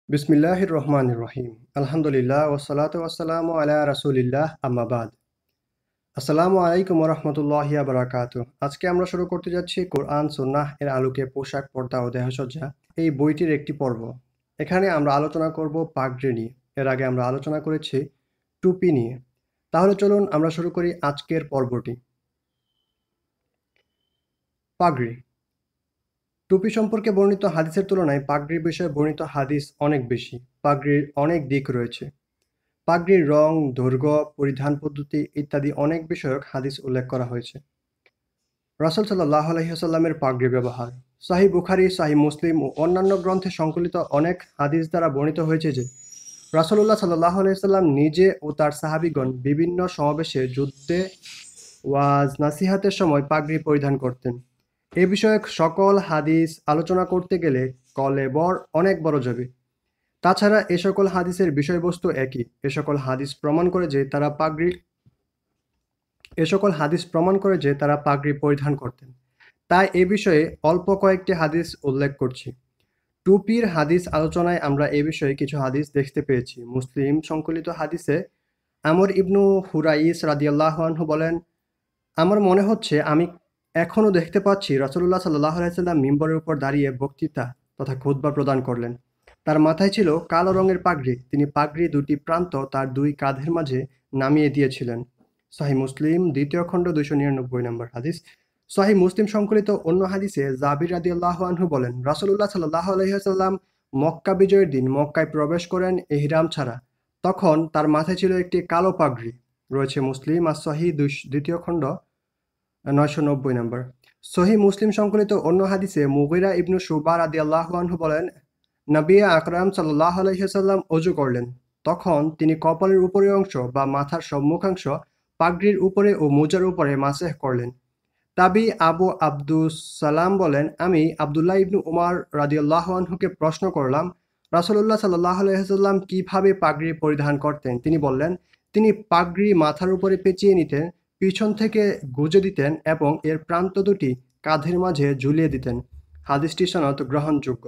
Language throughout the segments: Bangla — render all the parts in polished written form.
বিসমিল্লাহির রহমানির রহিম। আলহামদুলিল্লাহ ওয়াসসালাতু ওয়াসসালামু আলা রাসূলিল্লাহ আম্মা বাদ। আসসালামু আলাইকুম ওয়া রাহমাতুল্লাহি ওয়া বারাকাতুহু। আজকে আমরা শুরু করতে যাচ্ছি কোরআন সুন্নাহ এর আলোকে পোশাক, পর্দা ও দেহসজ্জা এই বইটির একটি পর্ব। এখানে আমরা আলোচনা করব পাগড়ি নিয়ে। এর আগে আমরা আলোচনা করেছি টুপি নিয়ে। তাহলে চলুন আমরা শুরু করি আজকের পর্বটি। পাগড়ি। টুপি সম্পর্কে বর্ণিত হাদিসের তুলনায় পাগড়ির বিষয়ে বর্ণিত হাদিস অনেক বেশি। পাগড়ির অনেক দিক রয়েছে। পাগড়ির রং, দৈর্ঘ্য, পরিধান পদ্ধতি ইত্যাদি অনেক বিষয়ক হাদিস উল্লেখ করা হয়েছে। রাসূল সাল্লাল্লাহু আলাইহি ওয়াসাল্লামের পাগড়ি ব্যবহার। সহিহ বুখারী, সহিহ মুসলিম ও অন্যান্য গ্রন্থে সংকলিত অনেক হাদিস দ্বারা বর্ণিত হয়েছে যে রাসূলুল্লাহ সাল্লাল্লাহু আলাইহি ওয়াসাল্লাম নিজে ও তার সাহাবীগণ বিভিন্ন সমাবেশে, যুদ্ধে, ওয়াজ নাসিহাতের সময় পাগড়ি পরিধান করতেন। এ বিষয়ক সকল হাদিস আলোচনা করতে গেলে কলেবর অনেক বড় যাবে। তাছাড়া এ সকল হাদিসের বিষয়বস্তু একই। এ সকল হাদিস প্রমাণ করে যে তারা পাগড়ি পরিধান করতেন। তাই এ বিষয়ে অল্প কয়েকটি হাদিস উল্লেখ করছি। টুপির হাদিস আলোচনায় আমরা এ বিষয়ে কিছু হাদিস দেখতে পেয়েছি। মুসলিম সংকলিত হাদিসে আমর ইবনু হুরাইস রাদিয়াল্লাহু আনহু বলেন, আমার মনে হচ্ছে আমি এখনো দেখতে পাচ্ছি রাসূলুল্লাহ সাল্লাল্লাহু আলাইহি ওয়াসাল্লাম মিম্বরের উপর দাঁড়িয়ে বক্তৃতা তথা খুতবা প্রদান করলেন। তার মাথায় ছিল কালো রঙের পাগড়ি। তিনি পাগড়ির দুটি প্রান্ত তার দুই কাঁধের মাঝে নামিয়ে দিয়েছিলেন। সহিহ মুসলিম ২য় খণ্ড ২৯৯ নম্বর হাদিস। সহিহ মুসলিম সংকলিত অন্য হাদিসে জাবির রাদিয়াল্লাহু আনহু বলেন, রাসূলুল্লাহ সাল্লাল্লাহু আলাইহি ওয়াসাল্লাম মক্কা বিজয়ের দিন মক্কায় প্রবেশ করেন ইহরাম ছাড়া। তখন তার মাথায় ছিল একটি কালো পাগড়ি। রয়েছে মুসলিম আর সহিহ ২য় খণ্ড ৯৯০ নম্বর। সহিহ মুসলিম সংকলিত অন্য হাদিসে মুগীরা ইবনু শুবা রাদিয়াল্লাহু আনহু বলেন, নবী আকরাম সাল্লাল্লাহু আলাইহি ওয়াসাল্লাম ওযু করলেন। তখন তিনি কপালের উপরের অংশ বা মাথার সম্মুখাংশ পাগড়ির উপরে ও মোজার উপরে মাসেহ করলেন। তাবী আবু আব্দুস সালাম বলেন, আমি আব্দুল্লাহ ইবনু উমার রাদিয়াল্লাহু আনহুকে প্রশ্ন করলাম, রাসূলুল্লাহ সাল্লাল্লাহু আলাইহি ওয়াসাল্লাম কিভাবে পাগড়ি পরিধান করতেন? তিনি বললেন, তিনি পাগড়ি মাথার উপরে পেঁচিয়ে নিতেন, পিছন থেকে গুজে দিতেন এবং এর প্রান্ত দুটি কাঁধের মাঝে ঝুলিয়ে দিতেন। হাদিসটি সনদ গ্রহণযোগ্য।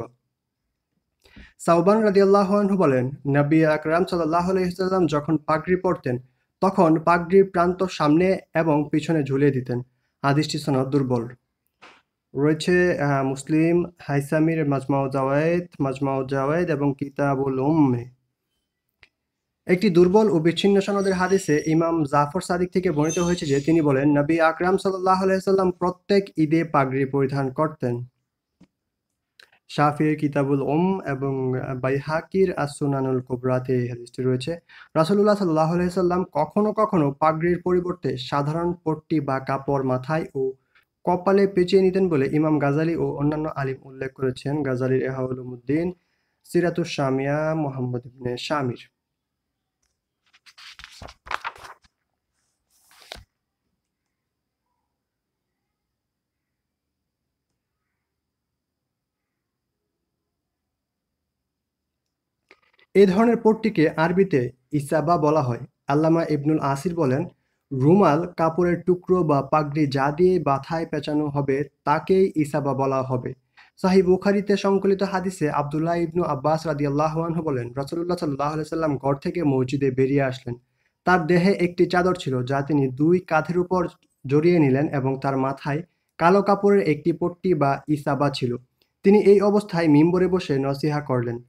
সাওবান রাদিয়াল্লাহু আনহু বলেন, নবী আকরাম সাল্লাল্লাহু আলাইহি ওয়াসাল্লাম যখন পাগড়ি পরতেন তখন পাগড়ির প্রান্ত সামনে এবং পিছনে ঝুলিয়ে দিতেন। হাদিসটি সনদ দুর্বল। রয়েছে মুসলিম, হাইসামির মাজমাউ জাওয়ায়েদ এবং কিতাবুল উম্মে। একটি দুর্বল ও বিচ্ছিন্ন সনদের হাদিসে ইমাম জাফর সাদিক থেকে বর্ণিত হয়েছে যে তিনি বলেন, নবী আকরাম সাল্লাল্লাহু আলাইহি ওয়াসাল্লাম প্রত্যেক ঈদে পাগড়ি পরিধান করতেন। শাফিঈর কিতাবুল এবং বাইহাকির আস-সুনানুল কুবরাতে এই হাদিসটি রয়েছে। রাসূলুল্লাহ সাল্লাল্লাহু আলাইহি ওয়াসাল্লাম কখনো কখনো পাগড়ির পরিবর্তে সাধারণ পট্টি বা কাপড় মাথায় ও কপালে পেঁচিয়ে নিতেন বলে ইমাম গাজালি ও অন্যান্য আলিম উল্লেখ করেছেন। গাজালির ইহয়া উলুমুদ্দিন, সিরাতুশ শামিয়া, মুহাম্মদ ইবনে শামির। এ ধরনের পট্টিকে আরবিতে ইসাবা বলা হয়। আল্লামা ইবনুল আসির বলেন, রুমাল, কাপড়ের টুকরো বা পাগড়ি যা দিয়ে মাথায় পেঁচানো হবে তাকেই ইসাবা বলা হবে। সহিহ বুখারীতে সংকলিত হাদিসে আব্দুল্লাহ ইবনু আব্বাস রাদিয়াল্লাহু আনহু বলেন, রাসূলুল্লাহ সাল্লাল্লাহু আলাইহি ওয়াসাল্লাম ঘর থেকে মসজিদে বেরিয়ে আসলেন। তার দেহে একটি চাদর ছিল যা তিনি দুই কাঁধের উপর জড়িয়ে নিলেন এবং তার মাথায় কালো কাপড়ের একটি পট্টি বা ইসাবা ছিল। তিনি এই অবস্থায় মিম্বরে বসে নসিহা করলেন।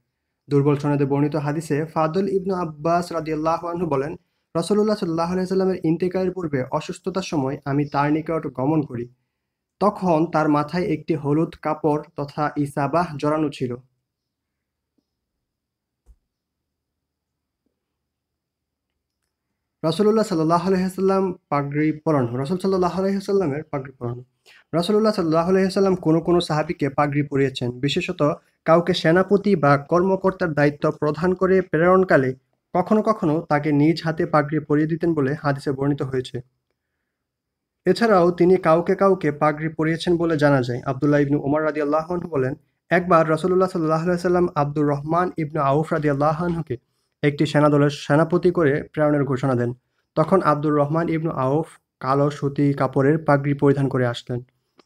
দুর্বল সনদে বর্ণিত হাদিসে ফাদল ইবনু আব্বাস রাদিয়াল্লাহু আনহু বলেন, রাসূলুল্লাহ সাল্লাল্লাহু আলাইহি ওয়াসাল্লামের ইন্তেকালের পূর্বে অসুস্থতার সময় আমি তার নিকট গমন করি। তখন তার মাথায় একটি হলুদ কাপড় তথা ইসাবাহ জড়ানো ছিল। রাসূলুল্লাহ সাল্লাল্লাহু আলাইহি ওয়াসাল্লাম পাগড়ি পরানো। রাসূল সাল্লাল্লাহু আলাইহি ওয়াসাল্লামের পাগড়ি পরানো। রাসূলুল্লাহ সাল্লাল্লাহু আলাইহি ওয়াসাল্লাম কোনো সাহাবীকে পাগড়ি পরিয়েছেন। বিশেষত কাউকে সেনাপতি বা কর্মকর্তার দায়িত্ব প্রদান করে প্রেরণকালে কখনো কখনো তাকে নিজ হাতে পাগড়ি পরিয়ে দিতেন বলে হাদিসে বর্ণিত হয়েছে। এছাড়াও তিনি কাউকে কাউকে পাগড়ি পরিয়েছেন বলে জানা যায়। আব্দুল্লাহ ইবনু উমর রাদিয়াল্লাহু আনহু বলেন, একবার রাসূলুল্লাহ সাল্লাল্লাহু আলাইহি ওয়াসাল্লাম আব্দুর রহমান ইবনু আউফ রাদিয়াল্লাহু আনহুকে একটি সেনাদলের সেনাপতি করে প্রেরণের ঘোষণা দেন। তখন আব্দুর রহমান ইবনু আউফ কালো সুতি কাপড়ের পাগড়ি পরিধান করে আসলেন।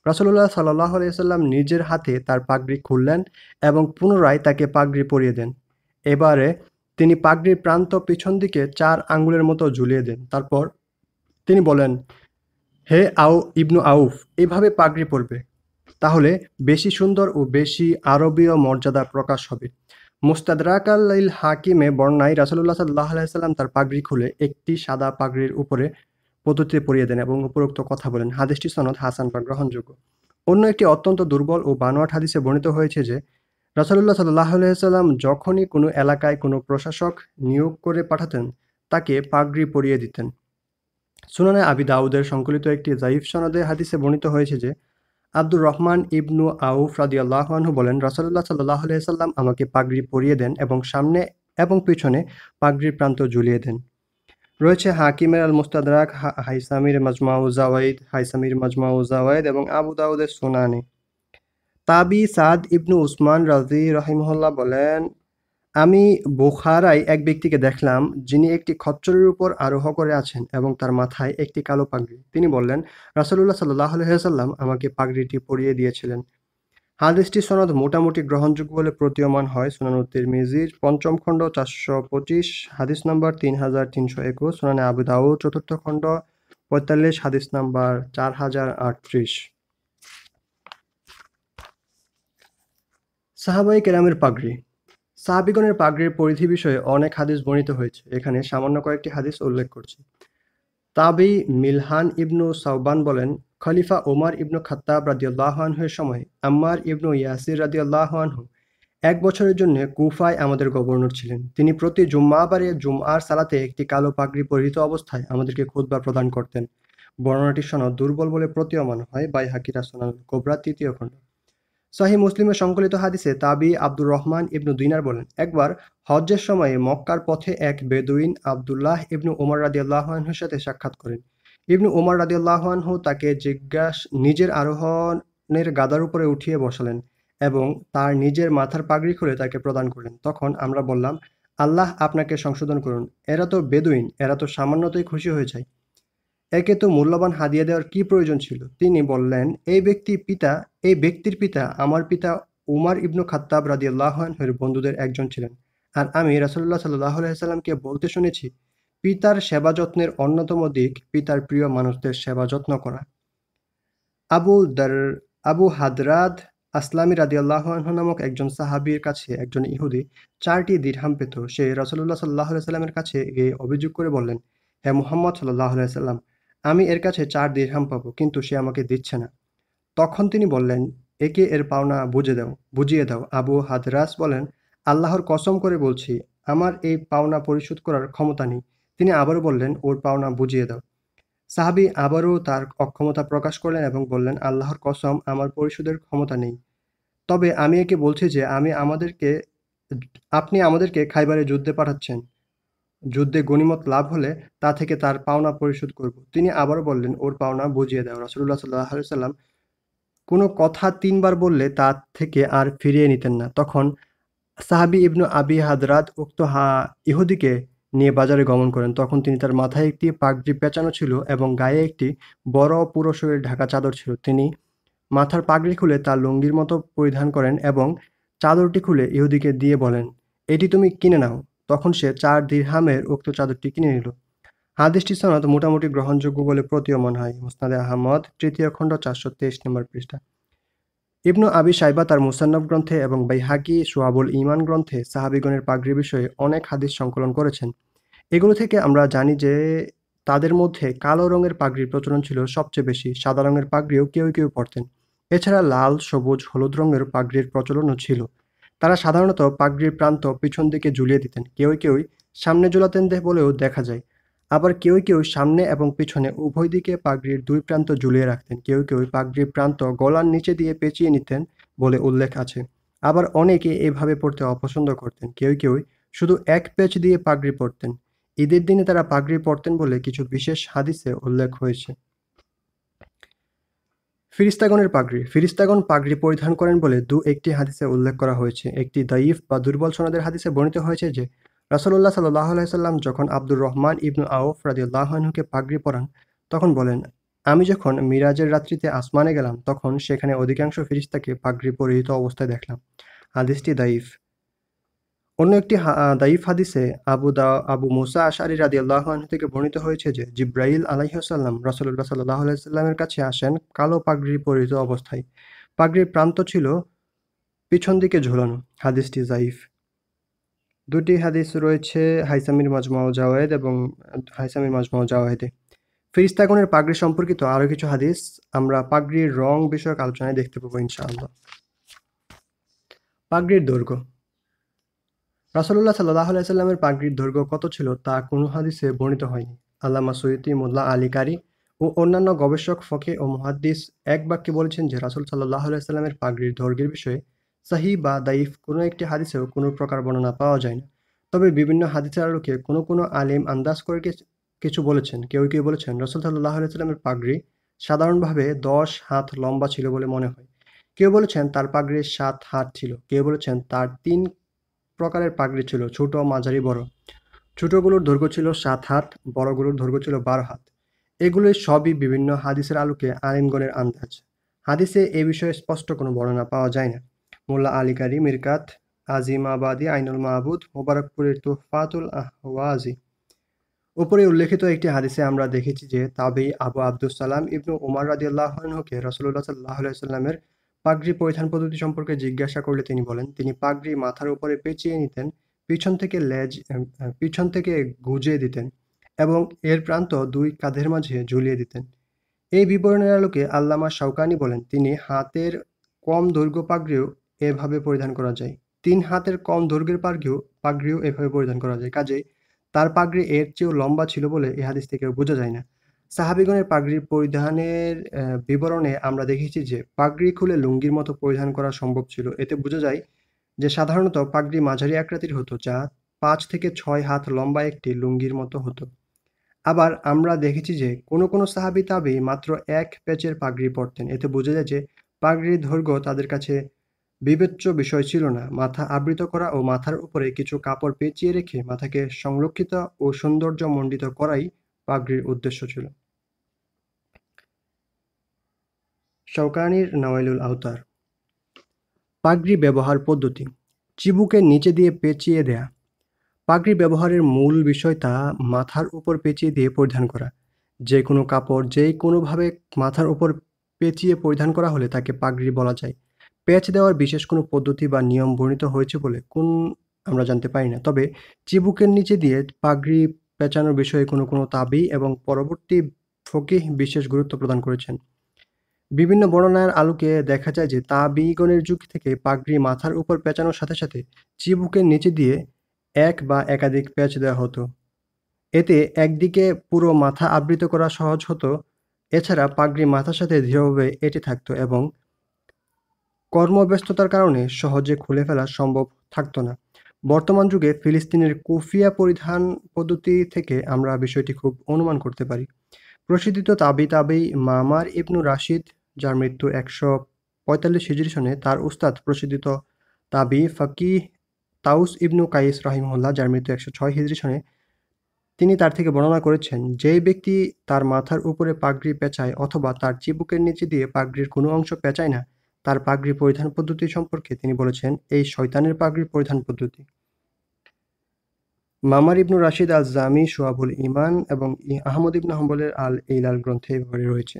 রাসূলুল্লাহ সাল্লাল্লাহু আলাইহি ওয়াসাল্লাম নিজের হাতে তার পাগড়ি খুললেন এবং পুনরায় তাকে পাগড়ি পরিয়ে দেন। এবারে তিনি পাগড়ির প্রান্ত পিছন দিকে 4 আঙ্গুলের মতো ঝুলিয়ে দেন। তারপর তিনি বলেন, হে ইবনু আউফ, এভাবে পাগড়ি পরবে, তাহলে বেশি সুন্দর ও বেশি আরবীয় মর্যাদা প্রকাশ হবে। মুস্তাদরাক আল হাকিমে বর্ণায় রাসূলুল্লাহ সাল্লাল্লাহু আলাইহি সাল্লাম তার পাগড়ি খুলে একটি সাদা পাগড়ির উপরে পদ্ধতিতে পরিয়ে দেন এবং উপরোক্ত কথা বলেন। হাদিসটি সনদ হাসান বা গ্রহণযোগ্য। অন্য একটি অত্যন্ত দুর্বল ও বানোয়াট হাদিসে বর্ণিত হয়েছে যে রাসূলুল্লাহ সাল্লাল্লাহু আলাইহি সাল্লাম যখনই কোনো এলাকায় কোনো প্রশাসক নিয়োগ করে পাঠাতেন, তাকে পাগড়ি পরিয়ে দিতেন। সুনানে আবি দাউদের সংকলিত একটি যায়িফ সনদে হাদিসে বর্ণিত হয়েছে যে আব্দুর রহমান ইবনু আউফ রাদিয়াল্লাহু আনহু বলেন, রাসূলুল্লাহ সাল্লাল্লাহু আলাইহি সাল্লাম আমাকে পাগড়ি পরিয়ে দেন এবং সামনে এবং পিছনে পাগড়ির প্রান্ত ঝুলিয়ে দেন। রয়েছে হাকিমের আল মুস্তাদরাক, হাইসামির মাজমাউ জাওয়ায়েদ এবং আবু দাউদের সুনানে। তাবি সাদ ইবনু উসমান রাজি রাহিমাহুল্লাহ বলেন, আমি বুখারায় এক ব্যক্তিকে দেখলাম যিনি একটি খচ্চরের উপর আরোহ করে আছেন এবং তার মাথায় একটি কালো পাগড়ি। তিনি বললেন, রাসূলুল্লাহ সাল্লাল্লাহু আলাইহি ওয়াসাল্লাম আমাকে পাগড়িটি পরিয়ে দিয়েছিলেন। হাদিসটি সনদ মোটামুটি গ্রহণযোগ্য বলে প্রতীয়মান হয়। সুনানুত তিরমিজির ৫ম খণ্ড ৪২৫ হাদিস নম্বর ৩৩২১, সুনানে আবু দাউদ ৪র্থ খণ্ড ৪৫ হাদিস নাম্বার ৪০৩৮। সাহাবায়ে কেরামের পাগড়ি। সাহাবীগণের পাগড়ির পরিধি বিষয়ে অনেক হাদিস বর্ণিত হয়েছে। এখানে সামান্য কয়েকটি হাদিস উল্লেখ করছি। তাবি মিলহান ইবনু সাওবান বলেন, খলিফা ওমর ইবনু খাত্তাব রাদিয়াল্লাহু আনহু এর সময় আম্মার ইবনু ইয়াসির রাদিয়াল্লাহু আনহু ১ বছরের জন্য কুফায় আমাদের গভর্নর ছিলেন। তিনি প্রতি জুম্মাবারে জুমআর সালাতে একটি কালো পাগড়ি পরিহিত অবস্থায় আমাদেরকে খুতবা প্রদান করতেন। বর্ণনাটি সনদ দুর্বল বলে প্রতীয়মান হয়। বাইহাকির সুনানুল কুবরা ৩য় খণ্ড। সহিহ মুসলিমের সংকলিত হাদিসে তাবি আব্দুর রহমান ইবনু দিনার বলেন, একবার হজ্জের সময়ে মক্কার পথে এক বেদুইন আব্দুল্লাহ ইবনু উমর রাদিয়াল্লাহু আনহুর সাথে সাক্ষাৎ করেন। ইবনু উমর রাদিয়াল্লাহু আনহু তাকে নিজের আরোহণের গাদার উপরে উঠিয়ে বসালেন এবং তার নিজের মাথার পাগড়ি খুলে তাকে প্রদান করলেন। তখন আমরা বললাম, আল্লাহ আপনাকে সংশোধন করুন, এরা তো বেদুইন, এরা তো সামান্যতই খুশি হয়ে যায়, একে তো মূল্যবান হাদিয়া দেওয়ার কি প্রয়োজন ছিল? তিনি বললেন, এই ব্যক্তির পিতা আমার পিতা উমর ইবনু খাত্তাব রাদিয়াল্লাহু আনহুর বন্ধুদের একজন ছিলেন। আর আমি রাসূলুল্লাহ সাল্লাল্লাহু আলাইহি সাল্লামকে বলতে শুনেছি, পিতার সেবা যত্নের অন্যতম দিক পিতার প্রিয় মানুষদের সেবা যত্ন করা। আবু হাদরাদ আসলামী রাদিয়াল্লাহু আনহু নামক একজন সাহাবীর কাছে একজন ইহুদি 4টি দিরহাম পেত। সে রাসূলুল্লাহ সাল্লাল্লাহু আলাইহি সাল্লামের কাছে গিয়ে অভিযোগ করে বললেন, হে মুহাম্মদ সাল্লাল্লাহু আলাইহি সাল্লাম, আমি এর কাছে 4 দিরহাম পাবো, কিন্তু সে আমাকে দিচ্ছে না। তখন তিনি বললেন, একে এর পাওনা বুঝিয়ে দাও। আবু হাদরাস বলেন, আল্লাহর কসম করে বলছি, আমার এই পাওনা পরিশোধ করার ক্ষমতা নেই। তিনি আবারও বললেন, ওর পাওনা বুঝিয়ে দাও। সাহাবী আবারও তার অক্ষমতা প্রকাশ করলেন এবং বললেন, আল্লাহর কসম, আমার পরিশোধের ক্ষমতা নেই। তবে আমি একে বলছি যে আপনি আমাদেরকে খাইবারে যুদ্ধে পাঠাচ্ছেন। যুদ্ধে গনিমত লাভ হলে তা থেকে তার পাওনা পরিশোধ করব। তিনি আবারও বললেন, ওর পাওনা বুঝিয়ে দাও। রাসূলুল্লাহ সাল্লাল্লাহু আলাইহি ওয়াসাল্লাম কোনো কথা ৩ বার বললে তা থেকে আর ফিরিয়ে নিতেন না। তখন সাহাবী ইবনু আবি হাদরাদ উক্ত ইহুদিকে নিয়ে বাজারে গমন করেন। তখন তিনি তার মাথায় একটি পাগড়ি পেঁচানো ছিল এবং গায়ে একটি বড় পুরো শরীর ঢাকা চাদর ছিল। তিনি মাথার পাগড়ি খুলে তা লুঙ্গির মতো পরিধান করেন এবং চাদরটি খুলে ইহুদিকে দিয়ে বলেন, এটি তুমি কিনে নাও। তখন সে 4 দিরহামের উক্ত চাদরটি কিনে নিল। হাদিসটি সনদ মোটামুটি গ্রহণযোগ্য বলে প্রতীয়মান হয়। মুসনাদে আহমদ 3য় খণ্ড 423 নম্বর পৃষ্ঠা। ইবনু আবি শাইবা তার মুসান্নাফ গ্রন্থে এবং বাইহাকি শুআবুল ঈমান গ্রন্থে সাহাবীগণের পাগড়ি বিষয়ে অনেক হাদিস সংকলন করেছেন। এগুলো থেকে আমরা জানি যে তাদের মধ্যে কালো রঙের পাগড়ির প্রচলন ছিল সবচেয়ে বেশি। সাদা রঙের পাগড়িও কেউ পরতেন। এছাড়া লাল, সবুজ, হলুদ রঙের পাগড়ির প্রচলনও ছিল। তারা সাধারণত পাগড়ির প্রান্ত পিছন দিকে ঝুলিয়ে দিতেন। কেউ সামনে ঝুলাতেন বলেও দেখা যায়। আবার কেউ সামনে এবং পিছনে উভয় দিকে পাগড়ির 2 প্রান্ত ঝুলিয়ে রাখতেন। কেউ পাগড়ির প্রান্ত গলার নিচে দিয়ে পেঁচিয়ে নিতেন বলে উল্লেখ আছে। আবার অনেকে এভাবে পড়তে অপছন্দ করতেন। কেউ শুধু এক পেঁচ দিয়ে পাগড়ি পরতেন। ঈদের দিনে তারা পাগড়ি পরতেন বলে কিছু বিশেষ হাদিসে উল্লেখ হয়েছে। ফিরিস্তাগণের পাগড়ি। ফিরিস্তাগণ পাগড়ি পরিধান করেন বলে 2-1টি হাদিসে উল্লেখ করা হয়েছে। একটি দাঈফ বা দুর্বল সনদের হাদিসে বর্ণিত হয়েছে যে রাসূলুল্লাহ সাল্লাল্লাহু আলাইহি সাল্লাম যখন আব্দুর রহমান ইবনু আউফ রাদিয়াল্লাহু আনহুকে পাগড়ি পরান, তখন বলেন, আমি যখন মিরাজের রাত্রিতে আসমানে গেলাম, তখন সেখানে অধিকাংশ ফিরিস্তাকে পাগড়ি পরিহিত অবস্থায় দেখলাম। হাদিসটি দাঈফ। অন্য একটি দাইফ হাদিসে আবু মুসা আশআরী রাদিয়াল্লাহু আনহু থেকে বর্ণিত হয়েছে যে জিব্রাইল আলাইহিস সালাম রাসূলুল্লাহ সাল্লাল্লাহু আলাইহি ওয়াসাল্লামের কাছে আসেন কালো পাগড়ি পরিহিত অবস্থায়। পাগড়ির প্রান্ত ছিল পিছন দিকে ঝুলানো। হাদিসটি যায়ীফ। দুটি হাদিস রয়েছে হাইসামির মাজমাউ জাওয়ায়েদ এবং হাইসামির মাজমাউ জাওয়ায়েদে। ফেরেশতাগণের পাগড়ি সম্পর্কিত আরও কিছু হাদিস আমরা পাগড়ির রং বিষয়ক আলোচনায় দেখতে পাবো ইনশাআল্লাহ। পাগড়ির দৈর্ঘ্য। রাসূলুল্লাহ সাল্লাল্লাহু আলাইহি সাল্লামের পাগড়ির দৈর্ঘ্য কত ছিল তা কোনো হাদিসে বর্ণিত হয়নি। আল্লামা সৈয়দী মোল্লা আলী কারি ও অন্যান্য গবেষক ফকিহ ও মুহাদ্দিস এক বাক্যে বলেছেন যে রাসূল সাল্লাল্লাহু আলাইহি সাল্লামের পাগড়ির দৈর্ঘ্যের বিষয়ে সহিহ বা দাইফ কোনো একটি হাদিসেও কোনো প্রকার বর্ণনা পাওয়া যায় না। তবে বিভিন্ন হাদিসের আলোকে কোনো আলেম আন্দাজ করে কিছু বলেছেন। কেউ বলেছেন রাসূল সাল্লাল্লাহু আলাইহি সাল্লামের পাগড়ি সাধারণভাবে 10 হাত লম্বা ছিল বলে মনে হয়। কেউ বলেছেন তার পাগড়ি 7 হাত ছিল। কেউ বলেছেন তার 3 প্রকারের পাগড়ি ছিল: ছোট, মাঝারি, বড়। ছোটগুলোর দৈর্ঘ্য ছিল 7 হাত, বড়গুলোর দৈর্ঘ্য ছিল 12 হাত। এগুলি সবই বিভিন্ন হাদিসের আলোকে আলেমগণের আন্দাজ। হাদিসে এ বিষয়ে স্পষ্ট কোনো বর্ণনা পাওয়া যায় না। মোল্লা আলী কারি, মিরকাত, আজিমাবাদী, আইনুল মাহবুদ, মোবারকপুরের তুহফাতুল আহওয়াজি। উপরে উল্লেখিত একটি হাদিসে আমরা দেখেছি যে তাবেঈ আবু আব্দুস সালাম ইবনু উমার রাদিয়াল্লাহু আনহুকে রাসূলুল্লাহ সাল্লাল্লাহু আলাইহি ওয়াসাল্লামের পাগড়ি পরিধান পদ্ধতি সম্পর্কে জিজ্ঞাসা করলে তিনি বলেন, তিনি পাগড়ি মাথার উপরে পেঁচিয়ে নিতেন, পিছন থেকে গুজে দিতেন এবং এর প্রান্ত 2 কাঁধের মাঝে ঝুলিয়ে দিতেন। এই বিবরণের আলোকে আল্লামা শাওকানি বলেন, তিনি হাতের কম দৈর্ঘ্য পাগড়িও এভাবে পরিধান করা যায়। 3 হাতের কম দৈর্ঘ্যের পাগড়িও এভাবে পরিধান করা যায়। কাজেই তার পাগড়ি এর চেয়েও লম্বা ছিল বলে এ হাদিস থেকে বোঝা যায় না। সাহাবীগণের পাগড়ি পরিধানের বিবরণে আমরা দেখেছি যে পাগড়ি খুলে লুঙ্গির মতো পরিধান করা সম্ভব ছিল। এতে বোঝা যায় যে সাধারণত পাগড়ি মাঝারি আকৃতির হতো, যা 5 থেকে 6 হাত লম্বা একটি লুঙ্গির মতো হতো। আবার আমরা দেখেছি যে কোনো সাহাবী-তাবেঈ মাত্র 1 প্যাচের পাগড়ি পরতেন। এতে বোঝা যায় যে পাগড়ির দৈর্ঘ্য তাদের কাছে বিবেচ্য বিষয় ছিল না। মাথা আবৃত করা ও মাথার উপরে কিছু কাপড় পেঁচিয়ে রেখে মাথাকে সংরক্ষিত ও সৌন্দর্যমণ্ডিত করাই পাগড়ির উদ্দেশ্য ছিল। শাওকানির নাওয়াইলুল আওতার। পাগড়ি ব্যবহার পদ্ধতি। চিবুকের নিচে দিয়ে পেঁচিয়ে দেয়া। পাগড়ি ব্যবহারের মূল বিষয় তা মাথার উপর পেঁচিয়ে দিয়ে পরিধান করা। যে কোনো কাপড় কোনোভাবে মাথার উপর পেঁচিয়ে পরিধান করা হলে তাকে পাগড়ি বলা যায়। প্যাচ দেওয়ার বিশেষ কোনো পদ্ধতি বা নিয়ম বর্ণিত হয়েছে বলে আমরা জানতে পারি না। তবে চিবুকের নিচে দিয়ে পাগড়ি পেঁচানোর বিষয়ে কোনো তাবেঈ এবং পরবর্তী ফকিহ বিশেষ গুরুত্ব প্রদান করেছেন। বিভিন্ন বর্ণনার আলোকে দেখা যায় যে তাবেঈগণের যুগ থেকে পাগড়ি মাথার উপর পেঁচানোর সাথে চিবুকের নিচে দিয়ে 1 বা একাধিক প্যাচ দেওয়া হতো। এতে একদিকে পুরো মাথা আবৃত করা সহজ হতো। এছাড়া পাগড়ি মাথার সাথে দৃঢ়ভাবে এঁটে থাকতো এবং কর্মব্যস্ততার কারণে সহজে খুলে ফেলা সম্ভব থাকতো না। বর্তমান যুগে ফিলিস্তিনের কুফিয়া পরিধান পদ্ধতি থেকে আমরা বিষয়টি খুব অনুমান করতে পারি। প্রসিদ্ধ তাবেঈ মামার ইবনু রাশিদ, যার মৃত্যু 145 হিজরি সনে, তার উস্তাদ প্রসিদ্ধ তাবেঈ ফাকিহ তাউস ইবনু কাইস রাহিমাহুল্লাহ, যার মৃত্যু 106 হিজরি সনে, তিনি তার থেকে বর্ণনা করেছেন, যেই ব্যক্তি তার মাথার উপরে পাগড়ি পেঁচায় অথবা তার চিবুকের নিচে দিয়ে পাগড়ির কোনো অংশ পেঁচায় না, তার পাগড়ি পরিধান পদ্ধতি সম্পর্কে তিনি বলেছেন, এই শয়তানের পাগড়ি পরিধান পদ্ধতি। মামার ইবনু রাশিদ আল-জামি শুআবুল ঈমান এবং আহমদ ইবনে হাম্বলের আল-ইলাল গ্রন্থে এভাবে রয়েছে।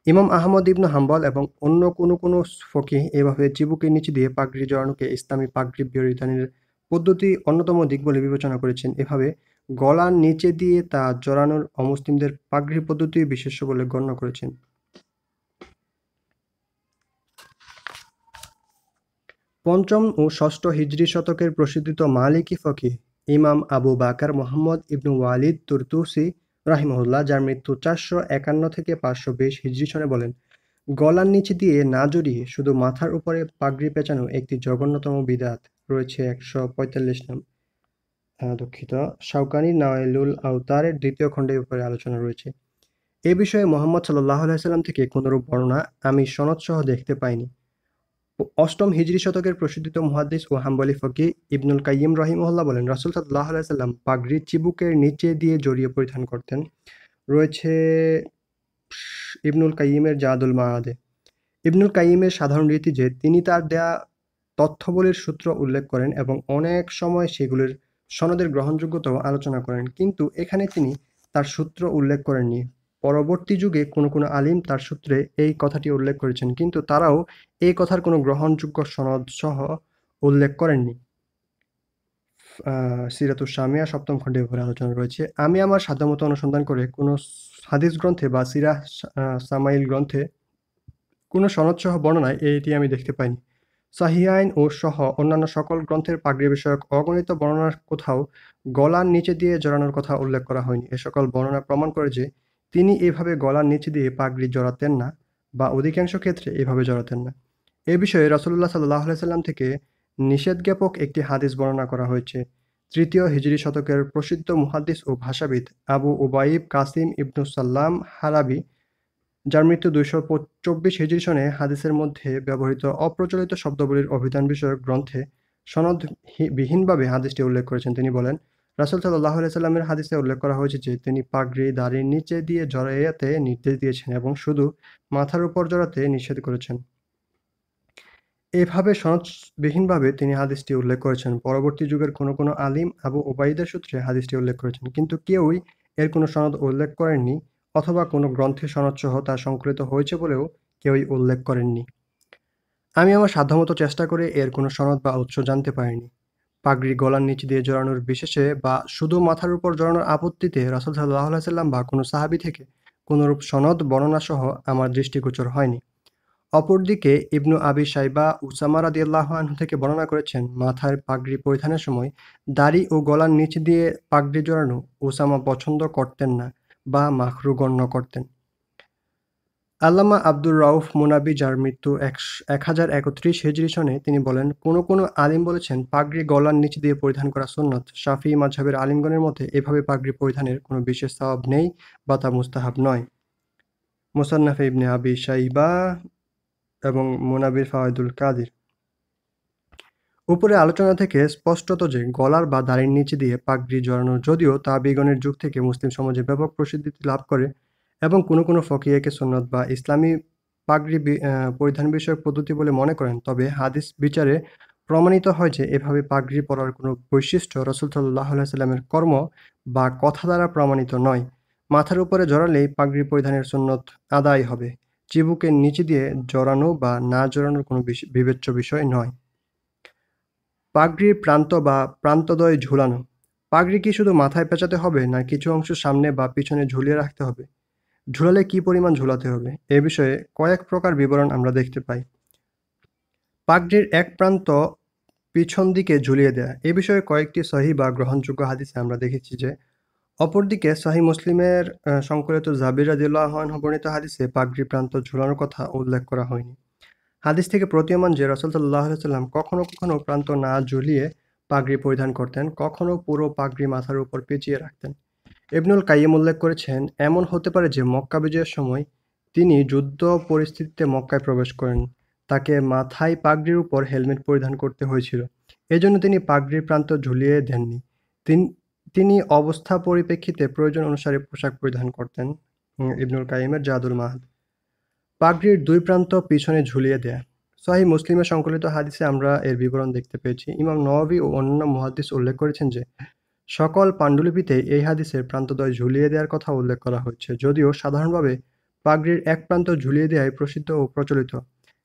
ইমাম আহমদ ইবনে হাম্বল এবং অন্য কোনো ফকিহ এভাবে চিবুকের নিচে দিয়ে পাগড়ি জড়ানোকে ইসলামী পাগড়ি পরিধানের পদ্ধতি অন্যতম দিক বলে বিবেচনা করেছেন। এভাবে গলার নিচে দিয়ে তা জড়ানোর অমুসলিমদের পাগড়ি পদ্ধতি বিশেষ্য বলে গণ্য করেছেন। পঞ্চম ও ষষ্ঠ হিজরি শতকের প্রসিদ্ধ মালিকি ফকিহ ইমাম আবু বাকার মুহাম্মদ ইবনু ওয়ালিদ তুরতুসি রাহিমাহুল্লাহ, যার মৃত্যু 451 থেকে 520 হিজরি সনে, বলেন, গলার নিচে দিয়ে না জড়িয়ে শুধু মাথার উপরে পাগড়ি পেঁচানো একটি জঘন্যতম বিদআত। রয়েছে 145 নাম। দুঃখিত, শাওকানির নাওয়াইলুল আওতারের 2য় খণ্ডে উপরে আলোচনা রয়েছে। এ বিষয়ে মুহাম্মদ সাল্লাল্লাহু আলাইহি সাল্লাম থেকে কোনরূপ বর্ণনা আমি সনদসহ দেখতে পাইনি। 8ম হিজরি শতকের প্রসিদ্ধ মুহাদ্দিস ও হাম্বলী ফকিহ ইবনুল কাইয়িম রাহিমাহুল্লাহ বলেন, রাসূল সাল্লাল্লাহু আলাইহি সাল্লাম পাগড়ি চিবুকের নিচে দিয়ে জড়িয়ে পরিধান করতেন। রয়েছে ইবনুল কাইয়িমের জাদুল মাআদে। ইবনুল কাইয়িমের সাধারণ রীতি যে তিনি তার দেয়া তথ্যবলীর সূত্র উল্লেখ করেন এবং অনেক সময় সেগুলির সনদের গ্রহণযোগ্যতাও আলোচনা করেন, কিন্তু এখানে তিনি তার সূত্র উল্লেখ করেননি। পরবর্তী যুগে কোনো আলিম তার সূত্রে এই কথাটি উল্লেখ করেছেন, কিন্তু তারাও এই কথার কোনো গ্রহণযোগ্য সনদ সহ উল্লেখ করেননি। সিরাতুস শামিয়া ৭ম খণ্ডে এ ব্যাপারে আলোচনা রয়েছে। আমি আমার সাধ্যমতো অনুসন্ধান করে কোনো হাদিস গ্রন্থে বা সিরাহ সামাইল গ্রন্থে কোনো সনদসহ বর্ণনায় এটি আমি দেখতে পাইনি। সহিহাইন ও সহ অন্যান্য সকল গ্রন্থের পাগড়ি বিষয়ক অগণিত বর্ণনার কোথাও গলার নিচে দিয়ে জড়ানোর কথা উল্লেখ করা হয়নি। এ সকল বর্ণনা প্রমাণ করে যে তিনি এভাবে গলার নিচে দিয়ে পাগড়ি জড়াতেন না বা অধিকাংশ ক্ষেত্রে এভাবে জড়াতেন না। এ বিষয়ে রাসূলুল্লাহ সাল্লাল্লাহু আলাইহি সাল্লাম থেকে নিষেধজ্ঞাপক একটি হাদিস বর্ণনা করা হয়েছে। ৩য় হিজরি শতকের প্রসিদ্ধ মুহাদ্দিস ও ভাষাবিদ আবু উবাইব কাসিম ইবনু সাল্লাম হালাবি, যার মৃত্যু ২২৪ হিজরি সনে, হাদিসের মধ্যে ব্যবহৃত অপ্রচলিত শব্দাবলীর অভিধান বিষয়ক গ্রন্থে সনদবিহীনভাবে হাদিসটি উল্লেখ করেছেন। তিনি বলেন, রাসূল সাল্লাল্লাহু আলাইহি সাল্লামের হাদিসে উল্লেখ করা হয়েছে যে তিনি পাগড়ি দাড়ির নিচে দিয়ে জড়াইতে নির্দেশ দিয়েছেন এবং শুধু মাথার উপর জড়াতে নিষেধ করেছেন। এভাবে সনদবিহীনভাবে তিনি হাদিসটি উল্লেখ করেছেন। পরবর্তী যুগের কোনো আলিম আবু উবাইদের সূত্রে হাদিসটি উল্লেখ করেছেন, কিন্তু কেউই এর কোনো সনদ উল্লেখ করেননি, অথবা কোনো গ্রন্থে সনদসহ তা সংকলিত হয়েছে বলেও কেউই উল্লেখ করেননি। আমি আমার সাধ্যমতো চেষ্টা করে এর কোনো সনদ বা উৎস জানতে পারিনি। পাগড়ি গলার নিচে দিয়ে জড়ানোর বিশেষে বা শুধু মাথার উপর জড়ানোর আপত্তিতে রাসূল সাল্লাল্লাহু আলাইহি সাল্লাম বা কোনো সাহাবী থেকে কোনরূপ সনদ বর্ণনাসহ আমার দৃষ্টিগোচর হয়নি। অপরদিকে ইবনু আবি শাইবা উসামা রাদিয়াল্লাহু আনহু থেকে বর্ণনা করেছেন, মাথায় পাগড়ি পরিধানের সময় দাড়ি ও গলার নিচ দিয়ে পাগড়ি জড়ানো উসামা পছন্দ করতেন না বা মাকরুহ গণ্য করতেন। আল্লামা আব্দুর রাউফ মুনাবি, যার মৃত্যু ১০৩১ হিজরি সনে, তিনি বলেন, কোনো আলিম বলেছেন পাগড়ি গলার নিচ দিয়ে পরিধান করা সুন্নত। শাফিঈ মাযহাবের আলিমগণের মতে এভাবে পাগড়ি পরিধানের কোনো বিশেষ সওয়াব নেই বা তা মুস্তাহাব নয়। মুসান্নাফে ইবনে আবি শাইবা এবং মুনাবির ফাওয়াইদুল কাদির। উপরের আলোচনা থেকে স্পষ্টত যে গলার বা দাড়ির নিচে দিয়ে পাগড়ি জড়ানো যদিও তাবেঈগণের যুগ থেকে মুসলিম সমাজে ব্যাপক প্রসিদ্ধি লাভ করে এবং কোনো ফকিহ একে সুন্নত বা ইসলামী পাগড়ি পরিধান বিষয়ক পদ্ধতি বলে মনে করেন, তবে হাদিস বিচারে প্রমাণিত হয় যে এভাবে পাগড়ি পরার কোনো বৈশিষ্ট্য রাসূল সাল্লাল্লাহু আলাইহি সাল্লামের কর্ম বা কথা দ্বারা প্রমাণিত নয়। মাথার উপরে জড়ালেই পাগড়ি পরিধানের সুন্নত আদায় হবে। চিবুকের নিচে দিয়ে জড়ানো বা না জড়ানোর কোনো বিবেচ্য বিষয় নয়। পাগড়ির প্রান্ত বা প্রান্তদ্বয় ঝুলানো। পাগড়ি কি শুধু মাথায় পেঁচাতে হবে, না কিছু অংশ সামনে বা পিছনে ঝুলিয়ে রাখতে হবে? ঝুলালে কি পরিমাণ ঝুলাতে হবে? এ বিষয়ে কয়েক প্রকার বিবরণ আমরা দেখতে পাই। পাগড়ির এক প্রান্ত পিছন দিকে ঝুলিয়ে দেয়া। এ বিষয়ে কয়েকটি সহিহ বা গ্রহণযোগ্য হাদিসে আমরা দেখেছি যে, অপরদিকে সহিহ মুসলিমের সংকলিত জাবির রাদিয়াল্লাহু আনহু বর্ণিত হাদিসে পাগড়ির প্রান্ত ঝুলানোর কথা উল্লেখ করা হয়নি। হাদিস থেকে প্রতীয়মান যে রাসূল সাল্লাল্লাহু আলাইহি ওয়াসাল্লাম কখনো প্রান্ত না ঝুলিয়ে পাগড়ি পরিধান করতেন, কখনো পুরো পাগড়ি মাথার উপর পেঁচিয়ে রাখতেন। ইবনুল কাইয়্যিম উল্লেখ করেছেন, এমন হতে পারে যে মক্কা বিজয়ের সময় তিনি যুদ্ধ পরিস্থিতিতে মক্কায় প্রবেশ করেন। তাকে মাথায় পাগড়ির উপর হেলমেট পরিধান করতে হয়েছিল। এজন্য তিনি পাগড়ির প্রান্ত ঝুলিয়ে দেননি। তিনি অবস্থা পরিপ্রেক্ষিতে প্রয়োজন অনুসারে পোশাক পরিধান করতেন। ইবনুল কাইয়্যিমের জাদুল মাআদ। পাগড়ির দুই প্রান্ত পিছনে ঝুলিয়ে দেয়া। সহিহ মুসলিমের সংকলিত হাদিসে আমরা এর বিবরণ দেখতে পেয়েছি। ইমাম নওয়াবী ও অন্যান্য মুহাদ্দিস উল্লেখ করেছেন যে, সকল পান্ডুলিপিতে এই হাদিসের প্রান্তদ্বয় ঝুলিয়ে দেওয়ার কথা উল্লেখ করা হয়েছে, যদিও সাধারণভাবে পাগড়ির এক প্রান্ত ঝুলিয়ে দেওয়াই প্রসিদ্ধ ও প্রচলিত।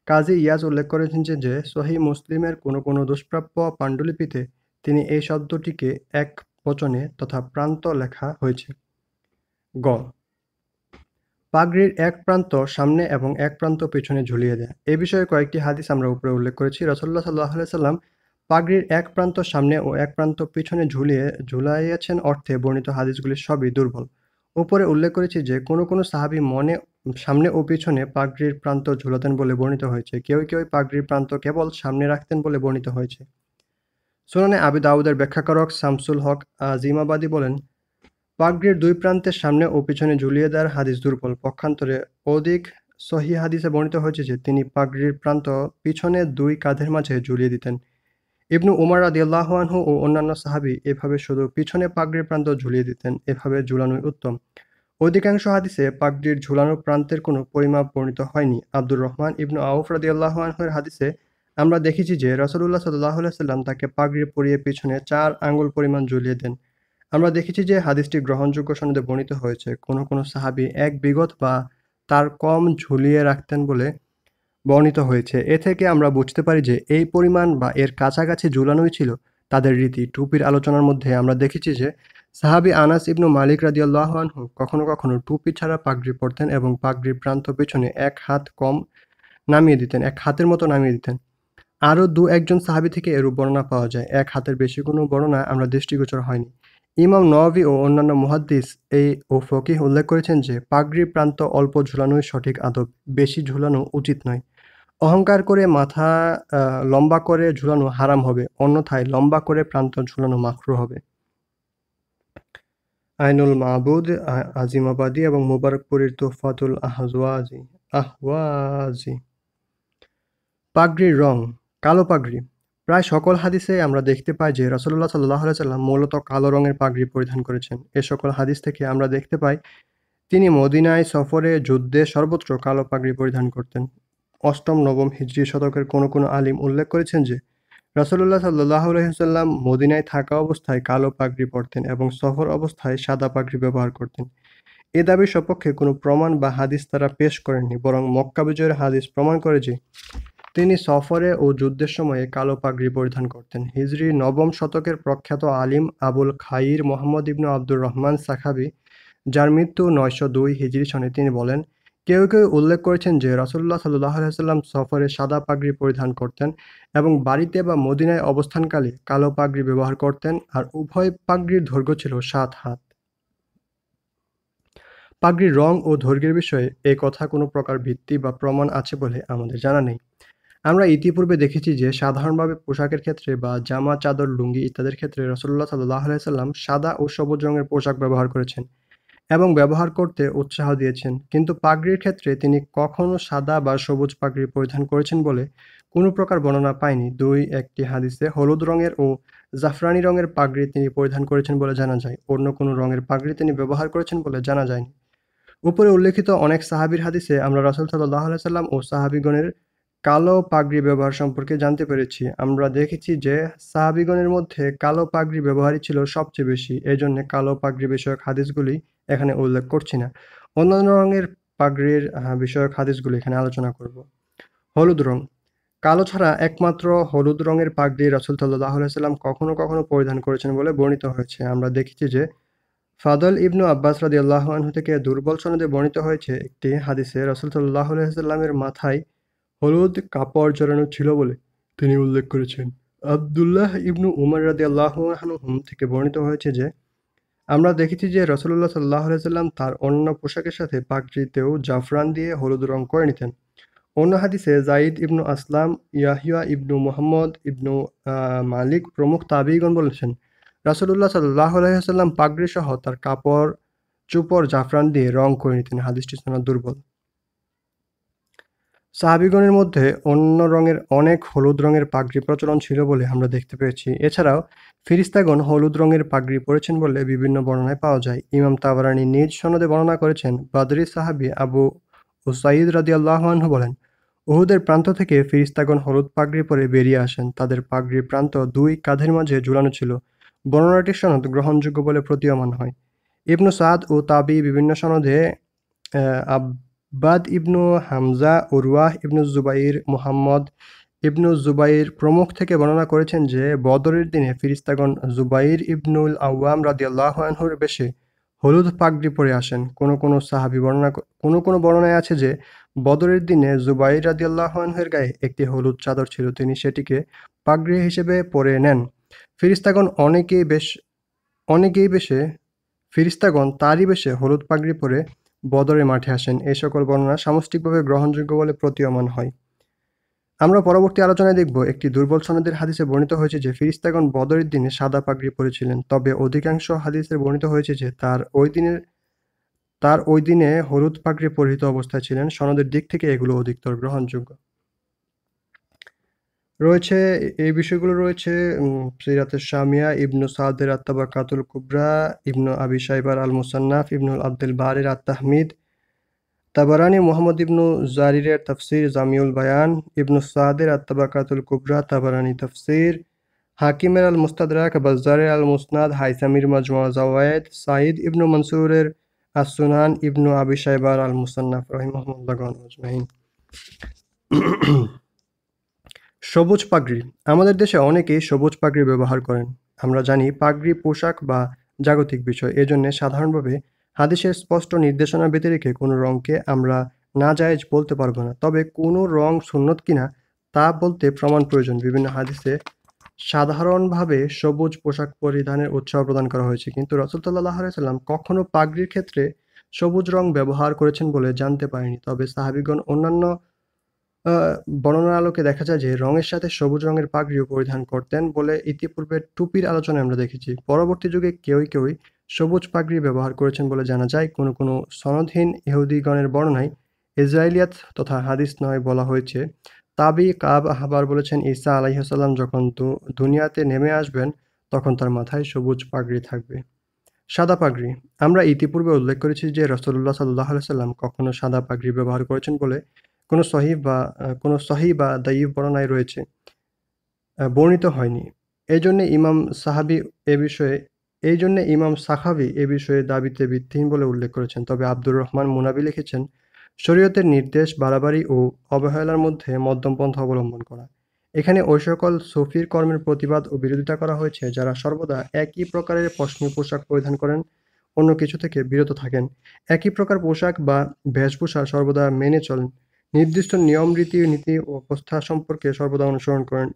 কাজী ইয়াজ উল্লেখ করেছেন যে সহিহ মুসলিমের কোনো দুষ্প্রাপ্য পান্ডুলিপিতে তিনি এই শব্দটিকে এক বচনে তথা প্রান্ত লেখা হয়েছে। গ. পাগড়ির এক প্রান্ত সামনে এবং এক প্রান্ত পেছনে ঝুলিয়ে দেয়া। এ বিষয়ে কয়েকটি হাদিস আমরা উপরে উল্লেখ করেছি। রাসূলুল্লাহ সাল্লাল্লাহু আলাইহি সাল্লাম পাগড়ির এক প্রান্ত সামনে ও এক প্রান্ত পিছনে ঝুলাইয়াছেন অর্থে বর্ণিত হাদিসগুলি সবই দুর্বল। উপরে উল্লেখ করেছি যে কোনো সাহাবী সামনে ও পিছনে পাগড়ির প্রান্ত ঝুলাতেন বলে বর্ণিত হয়েছে। কেউ পাগড়ির প্রান্ত কেবল সামনে রাখতেন বলে বর্ণিত হয়েছে। সুনানে আবি দাউদের ব্যাখ্যাকারক শামসুল হক আজিমাবাদী বলেন, পাগড়ির দুই প্রান্তের সামনে ও পিছনে ঝুলিয়ে দেওয়ার হাদিস দুর্বল। পক্ষান্তরে অধিক সহিহ হাদিসে বর্ণিত হয়েছে যে তিনি পাগড়ির প্রান্ত পিছনে দুই কাঁধের মাঝে ঝুলিয়ে দিতেন। ইবনু উমর রাদিয়াল্লাহু আনহু ও অন্যান্য সাহাবী এভাবে শুধু পিছনে পাগড়ির প্রান্ত ঝুলিয়ে দিতেন। এভাবে ঝুলানোই উত্তম। অধিকাংশ হাদিসে পাগড়ির ঝুলানো প্রান্তের কোনো পরিমাপ বর্ণিত হয়নি। আব্দুর রহমান ইবনু আউফ রাদিয়াল্লাহু আনহু এর হাদিসে আমরা দেখেছি যে রাসূলুল্লাহ সাল্লাল্লাহু আলাইহি ওয়াসাল্লাম তাকে পাগড়ি পরিয়ে পিছনে 4 আঙ্গুল পরিমাণ ঝুলিয়ে দেন। আমরা দেখেছি যে হাদীসটি গ্রহণযোগ্য সনদে বর্ণিত হয়েছে। কোনো সাহাবী 1 বিগত বা তার কম ঝুলিয়ে রাখতেন বলে বর্ণিত হয়েছে। এ থেকে আমরা বুঝতে পারি যে এই পরিমাণ বা এর কাছাকাছি ঝুলানোই ছিল তাদের রীতি। টুপির আলোচনার মধ্যে আমরা দেখেছি যে সাহাবী আনাস ইবনু মালিক রাদিয়াল্লাহু আনহু কখনো টুপি ছাড়া পাগড়ি পরতেন এবং পাগড়ির প্রান্ত পেছনে 1 হাত কম নামিয়ে দিতেন, 1 হাতের মতো নামিয়ে দিতেন। আরও ২-১ জন সাহাবী থেকে এরূপ বর্ণনা পাওয়া যায়। ১ হাতের বেশি কোনো বর্ণনা আমরা দৃষ্টিগোচর হয়নি। ইমাম নওয়াবী ও অন্যান্য মুহাদ্দিস ও ফকিহ উল্লেখ করেছেন যে পাগড়ির প্রান্ত অল্প ঝুলানোই সঠিক আদব, বেশি ঝুলানো উচিত নয়। অহংকার করে মাথা লম্বা করে ঝুলানো হারাম হবে, অন্যথায় লম্বা করে প্রান্ত ঝুলানো মাকরুহ হবে। আইনুল মাবুদ, আজিমাবাদী এবং মুবারকপুরীর তুহফাতুল আহওয়াজি। পাগড়ির রং, কালো পাগড়ি। প্রায় সকল হাদিসে আমরা দেখতে পাই যে রাসূলুল্লাহ সাল্লাল্লাহু আলাইহি ওয়াসাল্লাম মূলত কালো রঙের পাগড়ি পরিধান করেছেন। এ সকল হাদিস থেকে আমরা দেখতে পাই তিনি মদিনায় সফরে, যুদ্ধে সর্বত্র কালো পাগড়ি পরিধান করতেন। ৮ম-৯ম হিজরি শতকের কোনো আলিম উল্লেখ করেছেন যে রাসূলুল্লাহ সাল্লাল্লাহু আলাইহি ওয়াসাল্লাম মদিনায় থাকা অবস্থায় কালো পাগড়ি পরতেন এবং সফর অবস্থায় সাদা পাগড়ি ব্যবহার করতেন। এ দাবির সপক্ষে কোনো প্রমাণ বা হাদিস তারা পেশ করেননি, বরং মক্কা বিজয়ের হাদিস প্রমাণ করে যে তিনি সফরে ও যুদ্ধের সময়ে কালো পাগড়ি পরিধান করতেন। হিজরি ৯ম শতকের প্রখ্যাত আলিম আবুল খাইর মুহাম্মদ ইবনু আবদুর রহমান সাখাবী, যার মৃত্যু ৯০২ হিজরি সনে, তিনি বলেন, কেউ উল্লেখ করেছেন যে রাসূলুল্লাহ সাল্লাল্লাহু আলাইহি ওয়াসাল্লাম সফরে সাদা পাগড়ি পরিধান করতেন এবং বাড়িতে বা মদিনায় অবস্থানকালে কালো পাগড়ি ব্যবহার করতেন, আর উভয় পাগড়ির দৈর্ঘ্য ছিল ৭ হাত। পাগড়ির রং ও দৈর্ঘ্যের বিষয়ে এ কথা কোনো প্রকার ভিত্তি বা প্রমাণ আছে বলে আমাদের জানা নেই। আমরা ইতিপূর্বে দেখেছি যে সাধারণভাবে পোশাকের ক্ষেত্রে বা জামা, চাদর, লুঙ্গি ইত্যাদির ক্ষেত্রে রাসূলুল্লাহ সাল্লাল্লাহু আলাইহি ওয়াসাল্লাম সাদা ও সবুজ রঙের পোশাক ব্যবহার করেছেন এবং ব্যবহার করতে উৎসাহ দিয়েছেন। কিন্তু পাগড়ির ক্ষেত্রে তিনি কখনো সাদা বা সবুজ পাগড়ি পরিধান করেছেন বলে কোনো প্রকার বর্ণনা পাইনি। ২-১টি হাদিসে হলুদ রঙের ও জাফরানি রঙের পাগড়ি তিনি পরিধান করেছেন বলে জানা যায়। অন্য কোনো রঙের পাগড়ি তিনি ব্যবহার করেছেন বলে জানা যায়নি। উপরে উল্লেখিত অনেক সাহাবীর হাদিসে আমরা রাসূল সাল্লাল্লাহু আলাইহি ওয়াসাল্লাম ও সাহাবীগণের কালো পাগড়ি ব্যবহার সম্পর্কে জানতে পেরেছি। আমরা দেখেছি যে সাহাবীগণের মধ্যে কালো পাগড়ি ব্যবহারই ছিল সবচেয়ে বেশি। এজন্য কালো পাগড়ি বিষয়ক হাদিসগুলি এখানে উল্লেখ করছি না। অন্যান্য রঙের পাগড়ির বিষয়ক হাদিসগুলি এখানে আলোচনা করব। হলুদ রং। কালো ছাড়া একমাত্র হলুদ রঙের পাগড়ি রাসূল সাল্লাল্লাহু আলাইহি ওয়াসাল্লাম কখনো পরিধান করেছেন বলে বর্ণিত হয়েছে। আমরা দেখেছি যে ফাদল ইবনু আব্বাস রাদিয়াল্লাহু আনহু থেকে দুর্বল সনদে বর্ণিত হয়েছে একটি হাদিসে রাসূল সাল্লাল্লাহু আলাইহি ওয়াসাল্লামের মাথায় হলুদ কাপড় জড়ানো ছিল বলে তিনি উল্লেখ করেছেন। আব্দুল্লাহ ইবনু উমর রাদিয়াল্লাহু আনহুম থেকে বর্ণিত হয়েছে যে আমরা দেখেছি যে রাসূলুল্লাহ সাল্লাল্লাহু আলাইহি ওয়াসাল্লাম তার অন্যান্য পোশাকের সাথে পাগড়িতেও জাফরান দিয়ে হলুদ রং করে নিতেন। অন্য হাদিসে যায়েদ ইবনু আসলাম, ইয়াহইয়া ইবনু মুহাম্মদ ইবনু মালিক প্রমুখ তাবেঈগণ বলেছেন, রাসূলুল্লাহ সাল্লাল্লাহু আলাইহি ওয়াসাল্লাম পাগড়ি সহ তার কাপড়-চোপড় জাফরান দিয়ে রং করে নিতেন। হাদিসটি সনদ দুর্বল। সাহাবীগণের মধ্যে অন্য রঙের অনেক হলুদ রঙের পাগড়ি প্রচলন ছিল বলে আমরা দেখতে পেয়েছি। এছাড়াও ফেরেশতাগণ হলুদ রঙের পাগড়ি পরেছেন বলে বিভিন্ন বর্ণনায় পাওয়া যায়। ইমাম তাবরানী নিজ সনদে বর্ণনা করেছেন, বদরি সাহাবী আবু উসাইদ রাদিয়াল্লাহু আনহু বলেন, উহুদের প্রান্ত থেকে ফেরেশতাগণ হলুদ পাগড়ি পরে বেরিয়ে আসেন। তাদের পাগড়ির প্রান্ত ২ কাঁধের মাঝে ঝুলানো ছিল। বর্ণনাটির সনদ গ্রহণযোগ্য বলে প্রতীয়মান হয়। ইবনু সাদ ও তাবী বিভিন্ন সনদে আব্বাদ ইবনু হামজা, উরওয়াহ ইবনু জুবাইর, মুহাম্মদ ইবনু জুবাইর প্রমুখ থেকে বর্ণনা করেছেন যে বদরের দিনে ফেরেশতাগণ জুবাইর ইবনুল আওয়াম রাদিয়াল্লাহু আনহুর বেশে হলুদ পাগড়ি পরে আসেন। কোনো বর্ণনায় আছে যে বদরের দিনে জুবাইর রাদিয়াল্লাহু আনহুর গায়ে একটি হলুদ চাদর ছিল, তিনি সেটিকে পাগড়ি হিসেবে পরে নেন। ফেরেশতাগণ তারই বেশে হলুদ পাগড়ি পরে বদরের মাঠে আসেন। এই সকল বর্ণনা সামষ্টিকভাবে গ্রহণযোগ্য বলে প্রতীয়মান হয়। আমরা পরবর্তী আলোচনায় দেখব, একটি দুর্বল সনদের হাদিসে বর্ণিত হয়েছে যে ফেরেশতাগণ বদরের দিনে সাদা পাগড়ি পরেছিলেন। তবে অধিকাংশ হাদিসে বর্ণিত হয়েছে যে তার ওই দিনে হলুদ পাগড়ি পরিহিত অবস্থায় ছিলেন। সনদের দিক থেকে এগুলো অধিকতর গ্রহণযোগ্য। এই বিষয়গুলো রয়েছে সিরাতে শামিয়া, ইবনু সাদের আত-তাবাকাতুল কুবরা, ইবনু আবি শাইবার আল মুসান্নাফ, ইবনুল আব্দুল বারির আত-তাহমিদ, তাবারানি মুহাম্মদ ইবনু জারিরের তাফসির জামিউল বায়ান, ইবনু সাদের আত-তাবাকাতুল কুবরা, তাবারানি তাফসির, হাকিমের আল মুস্তাদরাক, বাজ্জারের আল মুসনাদ, হাইসামির মাজমুআ জাওয়ায়েদ, সাঈদ ইবনু মনসুরের আস-সুনান, ইবনু আবি শাইবার আল মুসান্নাফ রাহিমাহুমুল্লাহ আজমাইন। সবুজ পাগড়ি। আমাদের দেশে অনেকেই সবুজ পাগড়ি ব্যবহার করেন। আমরা জানি পাগড়ি পোশাক বা জাগতিক বিষয়। এজন্য সাধারণভাবে হাদিসের স্পষ্ট নির্দেশনা ব্যতি রেখে কোনো রঙকে আমরা নাজায়েজ বলতে পারবো না। তবে কোনো রং সুন্নত কিনা তা বলতে প্রমাণ প্রয়োজন। বিভিন্ন হাদিসে সাধারণভাবে সবুজ পোশাক পরিধানের উৎসাহ প্রদান করা হয়েছে, কিন্তু রাসূল সাল্লাল্লাহু আলাইহি ওয়াসাল্লাম কখনো পাগড়ির ক্ষেত্রে সবুজ রং ব্যবহার করেছেন বলে জানতে পারিনি। তবে সাহাবীগণ অন্যান্য আ বর্ণনার আলোকে দেখা যায় যে রঙের সাথে সবুজ রঙের পাগড়িও পরিধান করতেন বলে ইতিপূর্বে টুপির আলোচনায় আমরা দেখেছি। পরবর্তী যুগে কেউই সবুজ পাগড়ি ব্যবহার করেছেন বলে জানা যায়। কোনো সনদহীন ইহুদীগণের বর্ণনায় ইসরাঈলিয়াত তথা হাদিস নয় বলা হয়েছে। তাবী কাব আহবার বলেছেন, ঈসা আলাইহিস সালাম যখন দুনিয়াতে নেমে আসবেন তখন তার মাথায় সবুজ পাগড়ি থাকবে। সাদা পাগড়ি। আমরা ইতিপূর্বে উল্লেখ করেছি যে রাসূলুল্লাহ সাল্লাল্লাহু আলাইহি ওয়াসাল্লাম কখনো সাদা পাগড়ি ব্যবহার করেছেন বলে কোনো সহিহ বা দায়ীফ বর্ণনায় রয়েছে বর্ণিত হয়নি। এইজন্যে ইমাম সাখাভী এ বিষয়ে দাবিতে ভিত্তিহীন বলে উল্লেখ করেছেন। তবে আব্দুর রহমান মুনাবি লিখেছেন, শরীয়তের নির্দেশ বাড়াবাড়ি ও অবহেলার মধ্যে মধ্যম পন্থা অবলম্বন করা। এখানে ঐ সকল সুফির কর্মের প্রতিবাদ ও বিরোধিতা করা হয়েছে যারা সর্বদা একই প্রকারের পশমি পোশাক পরিধান করেন, অন্য কিছু থেকে বিরত থাকেন। একই প্রকার পোশাক বা বেশভূষা সর্বদা মেনে চলেন, নির্দিষ্ট নিয়ম রীতি-নীতি ও প্রথা সম্পর্কে সর্বদা অনুসরণ করেন,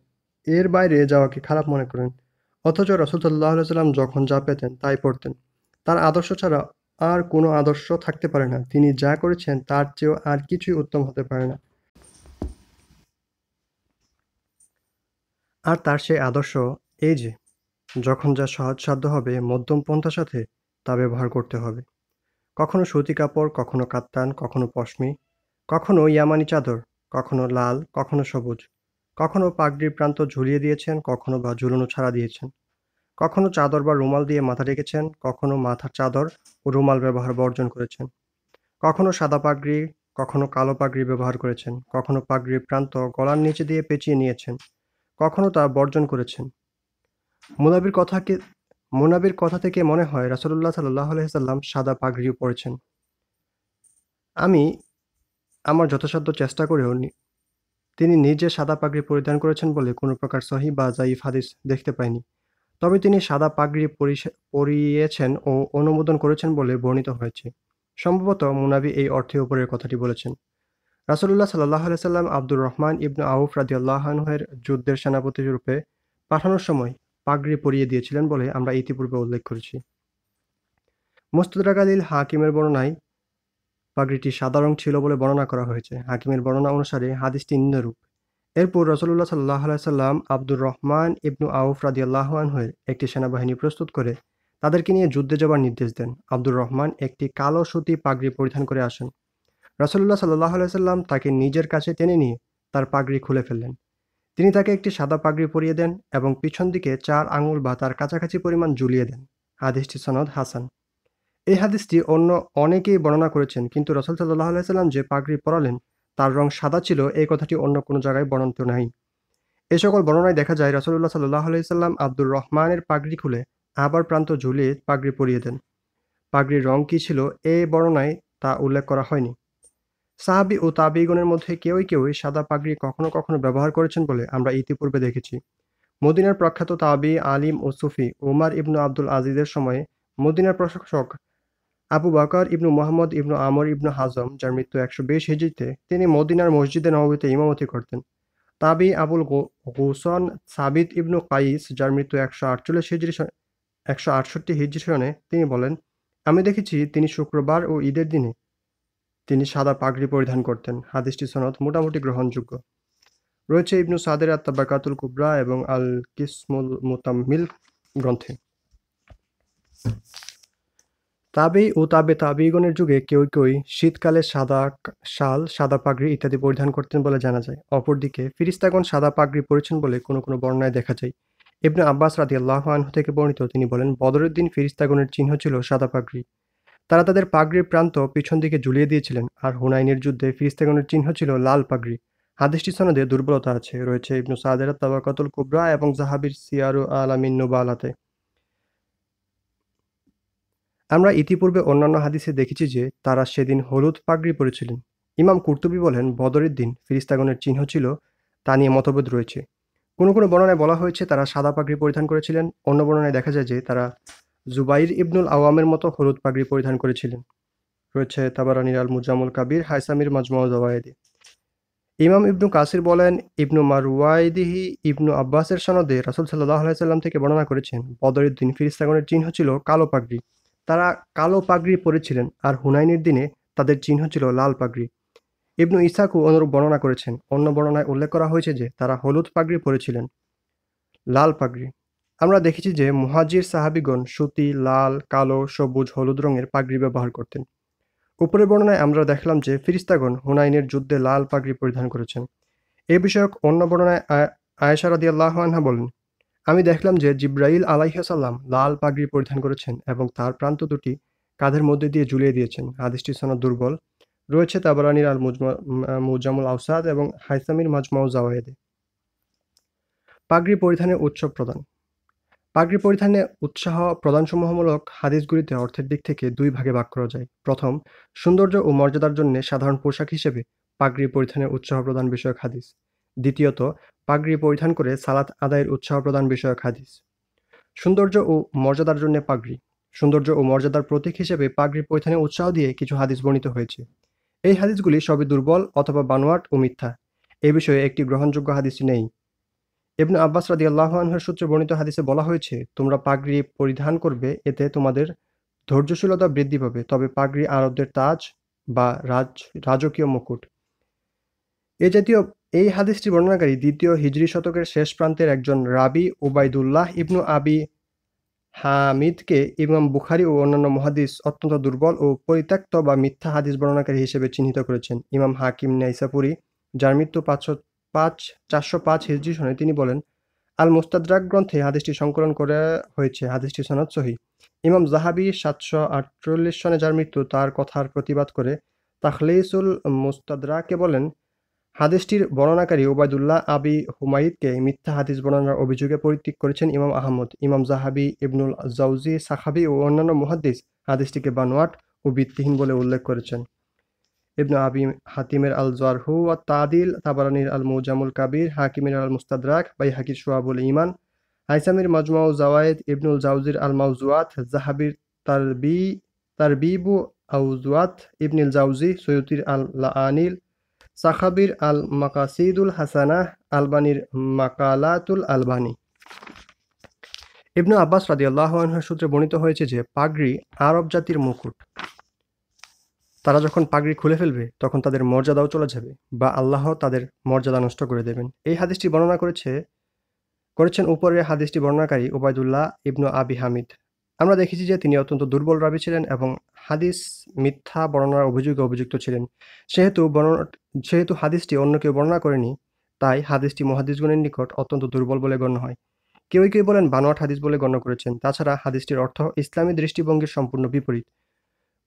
এর বাইরে যাওয়াকে খারাপ মনে করেন। অথচ রাসূল সাল্লাল্লাহু আলাইহি ওয়াসাল্লাম যখন যা পেতেন তাই পড়তেন। তার আদর্শ ছাড়া আর কোনো আদর্শ থাকতে পারে না। তিনি যা করেছেন তার চেয়েও আর কিছুই উত্তম হতে পারে না। আর তার সেই আদর্শ এই যে, যখন যা সহজসাধ্য হবে মধ্যম পন্থার সাথে তা ব্যবহার করতে হবে। কখনো সুতি কাপড়, কখনো কাত্তান, কখনো পশমি, কখনো ইয়ামানি চাদর, কখনো লাল, কখনো সবুজ। কখনো পাগড়ির প্রান্ত ঝুলিয়ে দিয়েছেন, কখনো বা ঝুলানো ছাড়া দিয়েছেন। কখনো চাদর বা রুমাল দিয়ে মাথা ঢেকেছেন, কখনো মাথার চাদর ও রুমাল ব্যবহার বর্জন করেছেন। কখনো সাদা পাগড়ি, কখনো কালো পাগড়ি ব্যবহার করেছেন। কখনো পাগড়ির প্রান্ত গলার নিচে দিয়ে পেঁচিয়ে নিয়েছেন, কখনো তা বর্জন করেছেন। মুনাবির কথাকে মুনাবির কথা থেকে মনে হয় রাসূলুল্লাহ সাল্লাল্লাহু আলাইহি ওয়াসাল্লাম সাদা পাগড়িও পরেছেন। আমি আমার যথাসাধ্য চেষ্টা করেও তিনি নিজে সাদা পাগড়ি পরিধান করেছেন বলে কোনো প্রকার সহিহ বা যায়িফ হাদিস দেখতে পাইনি। তবে তিনি সাদা পাগড়ি পরিয়েছেন ও অনুমোদন করেছেন বলে বর্ণিত হয়েছে। সম্ভবত মুনাবি এই অর্থে উপরের কথাটি বলেছেন। রাসূলুল্লাহ সাল্লাল্লাহু আলাইহি ওয়াসাল্লাম আব্দুর রহমান ইবনে আউফ রাদিয়াল্লাহু আনহু এর যুদ্ধের সেনাপতি রূপে পাঠানোর সময় পাগড়ি পরিয়ে দিয়েছিলেন বলে আমরা ইতিপূর্বে উল্লেখ করেছি। মুস্তাদরাক আল হাকিমের বর্ণনায় পাগড়িটি সাদা রং ছিল বলে বর্ণনা করা হয়েছে। হাকিমের বর্ণনা অনুসারে হাদিসটি নিম্নরূপ। এরপর রাসূলুল্লাহ সাল্লাল্লাহু আলাইহি ওয়াসাল্লাম আব্দুর রহমান ইবনু আউফ রাদিয়াল্লাহু আনহু এর একটি সেনাবাহিনী প্রস্তুত করে তাদেরকে নিয়ে যুদ্ধে যাবার নির্দেশ দেন। আব্দুর রহমান একটি কালো সুতি পাগড়ি পরিধান করে আসেন। রাসূলুল্লাহ সাল্লাল্লাহু আলাইহি ওয়াসাল্লাম তাকে নিজের কাছে টেনে নিয়ে তার পাগড়ি খুলে ফেললেন। তিনি তাকে একটি সাদা পাগড়ি পরিয়ে দেন এবং পিছন দিকে ৪ আঙুল বা তার কাছাকাছি পরিমাণ ঝুলিয়ে দেন। হাদিসটির সনদ হাসান। এই হাদিসটি অন্য অনেকেই বর্ণনা করেছেন, কিন্তু রাসূল সাল্লাল্লাহু আলাইহি ওয়াসাল্লাম যে পাগড়ি পরালেন তার রং সাদা ছিল এই কথাটি অন্য কোনো জায়গায় বর্ণিত নাই। এ সকল বর্ণনায় দেখা যায় রাসূলুল্লাহ সাল্লাল্লাহু আলাইহি ওয়াসাল্লাম আব্দুর রহমানের পাগড়ি খুলে আবার প্রান্ত ঝুলিয়ে পাগড়ি পরিয়ে দেন। পাগড়ির রং কী ছিল এ বর্ণনায় তা উল্লেখ করা হয়নি। সাহাবী ও তাবেঈগণের মধ্যে কেউই সাদা পাগড়ি কখনো ব্যবহার করেছেন বলে আমরা ইতিপূর্বে দেখেছি। মদিনার প্রখ্যাত তাবেঈ, আলিম ও সুফি উমর ইবনু আবদুল আজিজের সময়ে মদিনার প্রশাসক আবু বকর ইবনু মুহাম্মদ ইবনু আমর ইবনু হাজম, যার মৃত্যু ১২০ হিজরিতে, তিনি মদিনার মসজিদে নববীতে ইমামতি করতেন। তাবী আবুল গুসন সাবিত ইবনু কাইস, যার মৃত্যু ১৬৮ হিজরি সনে, তিনি বলেন, আমি দেখেছি তিনি শুক্রবার ও ঈদের দিনে তিনি সাদা পাগড়ি পরিধান করতেন। হাদিসটি সনদ মোটামুটি গ্রহণযোগ্য। রয়েছে ইবনু সাদের আত-তাবাকাতুল কুবরা এবং আল কিসমুল মুতাম্মিল গ্রন্থে। তাবেঈ ও তাবেঈগণের যুগে কেউই শীতকালে সাদা শাল, সাদা পাগড়ি ইত্যাদি পরিধান করতেন বলে জানা যায়। অপরদিকে ফেরেশতাগণ সাদা পাগড়ি পরেছেন বলে কোনো বর্ণনায় দেখা যায়। ইবনে আব্বাস রাদিয়াল্লাহু আনহু থেকে বর্ণিত, তিনি বলেন, বদরের দিন ফেরেশতাগণের চিহ্ন ছিল সাদা পাগড়ি। তারা তাদের পাগড়ির প্রান্ত পিছন দিকে ঝুলিয়ে দিয়েছিলেন, আর হুনাইনের যুদ্ধে ফিরিস্তাগণের চিহ্ন ছিল লাল পাগড়ি। হাদীসটি সনদে দুর্বলতা আছে, রয়েছে ইবনু সাদের তাবাকাতুল কুবরা এবং জাহাবির সিয়ারু আলামিন নুবালাতে। আমরা ইতিপূর্বে অন্যান্য হাদিসে দেখেছি যে তারা সেদিন হলুদ পাগড়ি পরেছিলেন। ইমাম কুরতুবী বলেন, বদরের দিন ফিরিস্তাগণের চিহ্ন ছিল তা নিয়ে মতভেদ রয়েছে। কোনো কোনো বর্ণনায় বলা হয়েছে তারা সাদা পাগড়ি পরিধান করেছিলেন, অন্য বর্ণনায় দেখা যায় যে তারা জুবাইর ইবনুল আওয়ামের মতো হলুদ পাগড়ি পরিধান করেছিলেন। রয়েছে তাবারানির আল মুজামুল কাবির, হাইসামির মাজমুউ জাওয়ায়েদে। ইমাম ইবনু কাসির বলেন, ইবনু মারওয়াইদিহি ইবনু আব্বাসের সনদে রাসূল সাল্লাল্লাহু আলাইহি সাল্লাম থেকে বর্ণনা করেছেন, বদরের দিন ফিরিস্তাগণের চিহ্ন ছিল কালো পাগড়ি। তারা কালো পাগড়ি পরেছিলেন, আর হুনাইনের দিনে তাদের চিহ্ন ছিল লাল পাগড়ি। ইবনু ইসহাকও অনুরূপ বর্ণনা করেছেন। অন্য বর্ণনায় উল্লেখ করা হয়েছে যে তারা হলুদ পাগড়ি পরেছিলেন। লাল পাগড়ি। আমরা দেখেছি যে মুহাজির সাহাবীগণ সুতি, লাল, কালো, সবুজ, হলুদ রঙের পাগড়ি ব্যবহার করতেন। উপরের বর্ণনায় আমরা দেখলাম যে ফিরিস্তাগণ হুনাইনের যুদ্ধে লাল পাগড়ি পরিধান করেছেন। এ বিষয়ক অন্য বর্ণনায় আয়েশা রাদিয়াল্লাহু আনহা বলেন, আমি দেখলাম যে জিবরাইল আলাইহিস সালাম লাল পাগড়ি পরিধান করেছেন এবং তার প্রান্ত দুটি কাঁধের মধ্যে দিয়ে ঝুলিয়ে দিয়েছেন। হাদীসটি সনদ দুর্বল। রয়েছে তাবারানির আল মুজামুল আওসাদ এবং হাইসামির মাজমাউ জাওয়ায়েদে। পাগড়ি পরিধানের উৎসব প্রদান। পাগড়ি পরিধানে উৎসাহ প্রদানসমূহমূলক হাদিসগুলিতে অর্থের দিক থেকে দুই ভাগে ভাগ করা যায়। প্রথম, সৌন্দর্য ও মর্যাদার জন্য সাধারণ পোশাক হিসেবে পাগড়ি পরিধানের উৎসাহ প্রদান বিষয়ক হাদিস। দ্বিতীয়ত, পাগড়ি পরিধান করে সালাত আদায়ের উৎসাহ প্রদান বিষয়ক হাদিস। সৌন্দর্য ও মর্যাদার জন্য পাগড়ি। সৌন্দর্য ও মর্যাদার প্রতীক হিসেবে পাগড়ি পরিধানে উৎসাহ দিয়ে কিছু হাদিস বর্ণিত হয়েছে। এই হাদিসগুলি সবই দুর্বল অথবা বানোয়াট ও মিথ্যা। এ বিষয়ে একটি গ্রহণযোগ্য হাদিস নেই। ইবনে আব্বাস রাদিয়াল্লাহু আনহুর সূত্রে বর্ণিত হাদিসে বলা হয়েছে, তোমরা পাগড়ি পরিধান করবে, এতে তোমাদের ধৈর্যশীলতা বৃদ্ধি পাবে। তবে পাগড়ি আরবদের তাজ বা রাজকীয় মুকুট। এই হাদিসটি বর্ণনাকারী দ্বিতীয় হিজরি শতকের শেষ প্রান্তের একজন রাবী উবাইদুল্লাহ ইবনু আবি হামিদকে ইমাম বুখারী ও অন্যান্য মুহাদ্দিস অত্যন্ত দুর্বল ও পরিত্যক্ত বা মিথ্যা হাদিস বর্ণনাকারী হিসেবে চিহ্নিত করেছেন। ইমাম হাকিম নাইসাপুরি, যার মৃত্যু 405 হিজরি সনে, তিনি বলেন, আল মুস্তাদরাক গ্রন্থে হাদিসটি সংকলন করা হয়েছে। হাদিসটি সনদ সহিহ। ইমাম যাহাবী 748 সনে, যার মৃত্যু, তার কথার প্রতিবাদ করে তাখলিসুল মুস্তাদরাকে বলেন, হাদিসটির বর্ণনাকারী উবাইদুল্লাহ আবি হুমাইদকে মিথ্যা হাদিস বর্ণনার অভিযোগে পরিত্যাগ করেছেন ইমাম আহমদ। ইমাম যাহাবী, ইবনুল জাওজি, সাখাবী ও অন্যান্য মুহাদ্দিস হাদিসটিকে বানোয়াট ও ভিত্তিহীন বলে উল্লেখ করেছেন। ইবনু আবি হাতিমের আল জারহু ওয়া তাদিল, তাবারানির আল মুজামুল কাবির, হাকিমের আল মুস্তাদরাক, বাইহাকির শুআবুল ঈমান, হাইসামির মাজমাউ জাওয়ায়েদ, ইবনুল জাওজির আল মাওজুআত, যাহাবীর তারবিবু আওজুআত, ইবনুল জাওজি, সৈয়ুতির আল লাআনিল, সাখাবীর আল মাকাসিদুল হাসানাহ, আলবানির মাকালাতুল আলবানী। ইবনু আব্বাস রাদিয়াল্লাহু আনহুর সূত্রে বর্ণিত হয়েছে যে পাগড়ি আরব জাতির মুকুট। তারা যখন পাগড়ি খুলে ফেলবে তখন তাদের মর্যাদাও চলে যাবে, বা আল্লাহ তাদের মর্যাদা নষ্ট করে দেবেন। এই হাদিসটি বর্ণনা করেছেন উপরের হাদিসটি বর্ণনাকারী উবাইদুল্লাহ ইবনু আবি হামিদ। আমরা দেখেছি যে তিনি অত্যন্ত দুর্বল রাবী ছিলেন এবং হাদিস মিথ্যা বর্ণনার অভিযোগে অভিযুক্ত ছিলেন। সেহেতু হাদিসটি অন্য কেউ বর্ণনা করেনি, তাই হাদিসটি মুহাদ্দিসগণের নিকট অত্যন্ত দুর্বল বলে গণ্য হয়। কেউ কেউ বলেন বানোয়াট হাদিস বলে গণ্য করেছেন। তাছাড়া হাদিসটির অর্থ ইসলামী দৃষ্টিভঙ্গির সম্পূর্ণ বিপরীত।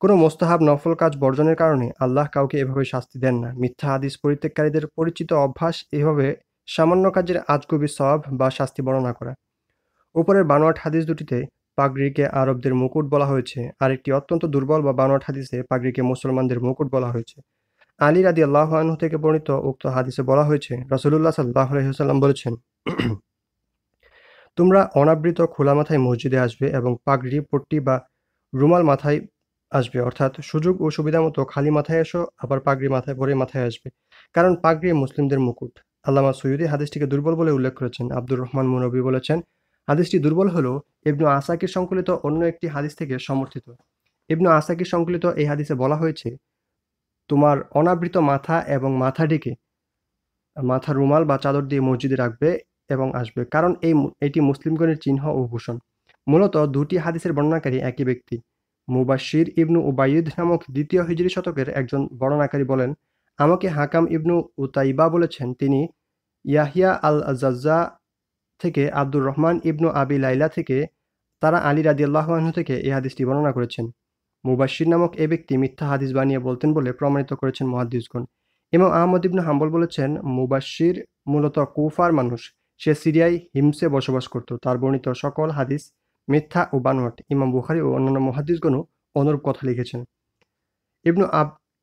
কোনো মোস্তাহাব নফল কাজ বর্জনের কারণে আল্লাহ কাউকে এভাবে শাস্তি দেন না। মিথ্যা হাদিস পরিত্যাগকারীদের পরিচিত অভ্যাস এভাবে সামান্য কাজের আজগুবি সওয়াব বা শাস্তি বর্ণনা করা। উপরের বানোয়াট হাদিস দুটিতে পাগড়িকে আরবদের মুকুট বলা হয়েছে, আর একটি অত্যন্ত দুর্বল বা বানোয়াট হাদিসে পাগড়িকে মুসলমানদের মুকুট বলা হয়েছে। আলী রাদিয়াল্লাহু আনহু থেকে বর্ণিত উক্ত হাদিসে বলা হয়েছে, রাসূলুল্লাহ সাল্লাল্লাহু আলাইহি ওয়াসাল্লাম বলেছেন, তোমরা অনাবৃত খোলা মাথায় মসজিদে আসবে এবং পাগড়ি, পট্টি বা রুমাল মাথায় আসবে, অর্থাৎ সুযোগ ও সুবিধামতো খালি মাথায় এসো, আবার পাগড়ি মাথায় পরে মাথায় আসবে, কারণ পাগড়ি মুসলিমদের মুকুট। আল্লামা সৈয়দী হাদিসটিকে দুর্বল বলে উল্লেখ করেছেন। আব্দুর রহমান মুনব্বী বলেছেন, হাদিসটি দুর্বল হলেও ইবনু আসাকির সংকলিত অন্য একটি হাদিস থেকে সমর্থিত। ইবনু আসাকির সংকলিত এই হাদিসে বলা হয়েছে, তোমার অনাবৃত মাথা এবং মাথা ঢেকে মাথা রুমাল বা চাদর দিয়ে মসজিদে রাখবে এবং আসবে, কারণ এটি মুসলিমগণের চিহ্ন ও ভূষণ। মূলত দুটি হাদিসের বর্ণনাকারী একই ব্যক্তি। মুবাশশির ইবনু উবাইদ নামক দ্বিতীয় হিজরি শতকের একজন বর্ণনাকারী বলেন, আমাকে হাকাম ইবনু উতাইবা বলেছেন, তিনি ইয়াহিয়া আল জাজ্জা থেকে, আব্দুর রহমান ইবনু আবি লাইলা থেকে, তারা আলী রাদিয়াল্লাহু আনহু থেকে এই হাদিসটি বর্ণনা করেছেন। মুবাশশির নামক এ ব্যক্তি মিথ্যা হাদিস বানিয়ে বলতেন বলে প্রমাণিত করেছেন মুহাদ্দিসগণ। ইমাম আহমদ ইবনে হাম্বল বলেছেন, মুবাশশির মূলত কুফার মানুষ। সে সিরিয়ায় হিমসে বসবাস করত। তার বর্ণিত সকল হাদিস মিথ্যা ও বানোয়াট। ইমাম বুখারী ও অন্যান্য মুহাদ্দিসগণও অনুরূপ কথা লিখেছেন।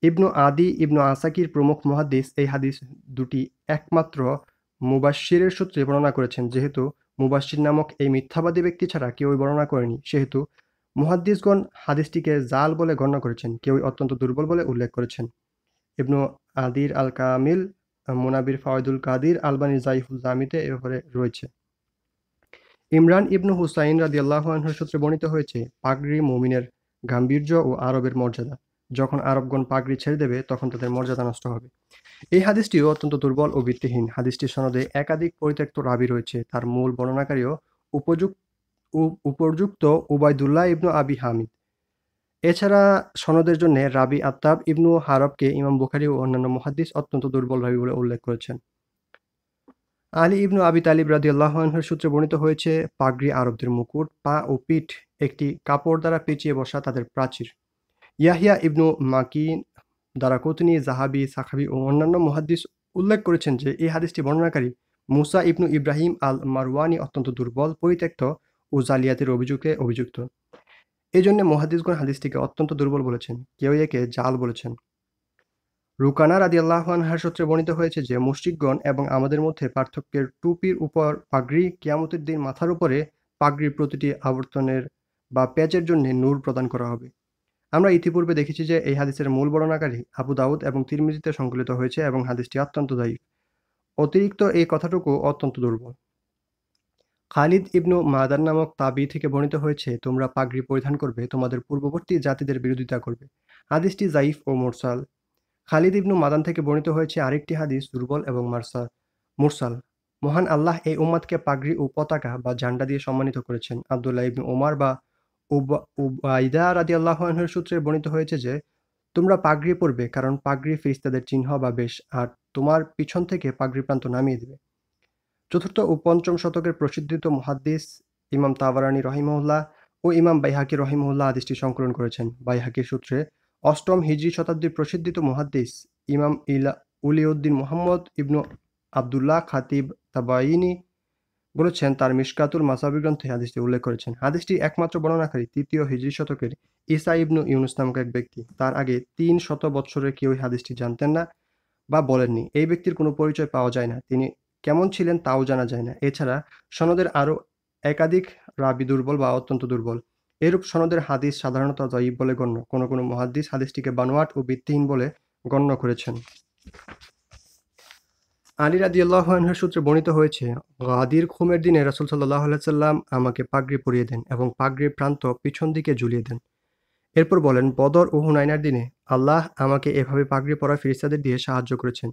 ইবনু আদি, ইবনু আসাকির প্রমুখ মুহাদ্দিস এই হাদিস দুটি একমাত্র মুবাশশিরের সূত্রে বর্ণনা করেছেন। যেহেতু মুবাশশির নামক এই মিথ্যাবাদী ব্যক্তি ছাড়া কেউই বর্ণনা করেনি, সেহেতু মুহাদ্দিসগণ হাদিসটিকে জাল বলে গণ্য করেছেন, কেউই অত্যন্ত দুর্বল বলে উল্লেখ করেছেন। ইবনু আদির আল কামিল, মুনাবির ফাওয়াইদুল কাদির, আলবানী জাইফুল জামিতে এ ব্যাপারে রয়েছে। ইমরান ইবনু হুসাইন রাদিয়াল্লাহু আনহুর সূত্রে বর্ণিত হয়েছে, পাগড়ি মুমিনের গাম্ভীর্য ও আরবের মর্যাদা। যখন আরবগণ পাগড়ি ছেড়ে দেবে তখন তাদের মর্যাদা নষ্ট হবে। এই হাদিসটিও অত্যন্ত দুর্বল ও ভিত্তিহীন। হাদিসটির সনদে একাধিক পরিত্যক্ত রাবী রয়েছে। তার মূল বর্ণনাকারীও উপর্যুক্ত উবাইদুল্লাহ ইবনু আবি হামিদ। এছাড়া সনদের জন্য রাবী আত্তাব ইবনু হারবকে ইমাম বুখারী ও অন্যান্য মুহাদ্দিস অত্যন্ত দুর্বল রাবী বলে উল্লেখ করেছেন। আলী ইবনু আবি তালিব রাদিয়াল্লাহু আনহুর সূত্রে বর্ণিত হয়েছে, পাগড়ি আরবদের মুকুট, পা ও পিঠ একটি কাপড় দ্বারা পেঁচিয়ে বসা তাদের প্রাচীর। ইয়াহিয়া ইবনু মাকিন, দারাকুতনি, জাহাবি, সাখাবি ও অন্যান্য মুহাদ্দিস উল্লেখ করেছেন যে এই হাদিসটি বর্ণনাকারী মুসা ইবনু ইব্রাহিম আল মারওয়ানি অত্যন্ত দুর্বল, পরিত্যক্ত ও জালিয়াতির অভিযোগে অভিযুক্ত। এই জন্য মুহাদ্দিসগণ হাদিসটিকে অত্যন্ত দুর্বল বলেছেন, কেউ একে জাল বলেছেন। রুকানা রাদিয়াল্লাহু আনহার সূত্রে বর্ণিত হয়েছে যে মুশরিকগণ এবং আমাদের মধ্যে পার্থক্যের টুপির উপর পাগড়ি, কিয়ামতের দিন মাথার উপরে পাগড়ির প্রতিটি আবর্তনের বা প্যাচের জন্য নূর প্রদান করা হবে। আমরা ইতিপূর্বে দেখেছি যে এই হাদিসের মূল বর্ণনাকারী আবু দাউদ এবং তিরমিজিতে সংকলিত হয়েছে এবং হাদিসটি অত্যন্ত দায়ীফ। অতিরিক্ত এই কথাটুকু অত্যন্ত দুর্বল। খালিদ ইবনু মাদান নামক তাবী থেকে বর্ণিত হয়েছে, তোমরা পাগড়ি পরিধান করবে, তোমাদের পূর্ববর্তী জাতিদের বিরোধিতা করবে। হাদিসটি জাইফ ও মুরসাল। খালিদ ইবনু মাদান থেকে বর্ণিত হয়েছে আরেকটি হাদিস দুর্বল এবং মুরসাল। মহান আল্লাহ এই উম্মাদকে পাগড়ি ও পতাকা বা ঝান্ডা দিয়ে সম্মানিত করেছেন। আব্দুল্লাহ ইবনু ওমর বা উবাইদা রাদিয়াল্লাহু আনহুর সূত্রে বর্ণিত হয়েছে যে, তোমরা পাগড়ি পরবে, কারণ পাগড়ি ফেরেশতাদের চিহ্ন বা বেশ, আর তোমার পিছন থেকে পাগড়ি প্রান্ত নামিয়ে দেবে। চতুর্থ ও পঞ্চম শতকের প্রসিদ্ধিত মুহাদ্দিস ইমাম তাবারানী রহিমাহুল্লাহ ও ইমাম বাইহাকি রহিমাহুল্লাহ হাদিসটি সংকলন করেছেন। বাইহাকির সূত্রে অষ্টম হিজরি শতাব্দীর প্রসিদ্ধিত মুহাদ্দিস ইমাম উলিউদ্দিন মুহাম্মদ ইবনু আবদুল্লাহ খাতিব তাবাইনি বলেছেন, তার মিশকাতুল মাসাবি গ্রন্থে হাদিসটি উল্লেখ করেছেন। হাদিসটি একমাত্র বর্ণনাকারী তৃতীয় হিজরি শতকের ঈসা ইবনু ইউনুস নামক এক ব্যক্তি। তার আগে ৩০০ বৎসরের কেউই হাদিসটি জানতেন না বা বলেননি। এই ব্যক্তির কোনো পরিচয় পাওয়া যায় না, তিনি কেমন ছিলেন তাও জানা যায় না। এছাড়া সনদের আরও একাধিক রাবী দুর্বল বা অত্যন্ত দুর্বল। এরূপ সনদের হাদিস সাধারণত দঈফ বলে গণ্য। কোনো কোনো মুহাদ্দিস হাদিসটিকে বানোয়াট ও ভিত্তিহীন বলে গণ্য করেছেন। আলী রাদিয়াল্লাহু আনহুর সূত্রে বর্ণিত হয়েছে, গাদির খুমের দিনে রাসূল সাল্লাল্লাহু আলাইহি সাল্লাম আমাকে পাগড়ি পরিয়ে দেন এবং পাগড়ির প্রান্ত পিছন দিকে ঝুলিয়ে দেন। এরপর বলেন, বদর ও হুনাইনের দিনে আল্লাহ আমাকে এভাবে পাগড়ি পরা ফেরেশতাদের দিয়ে সাহায্য করেছেন।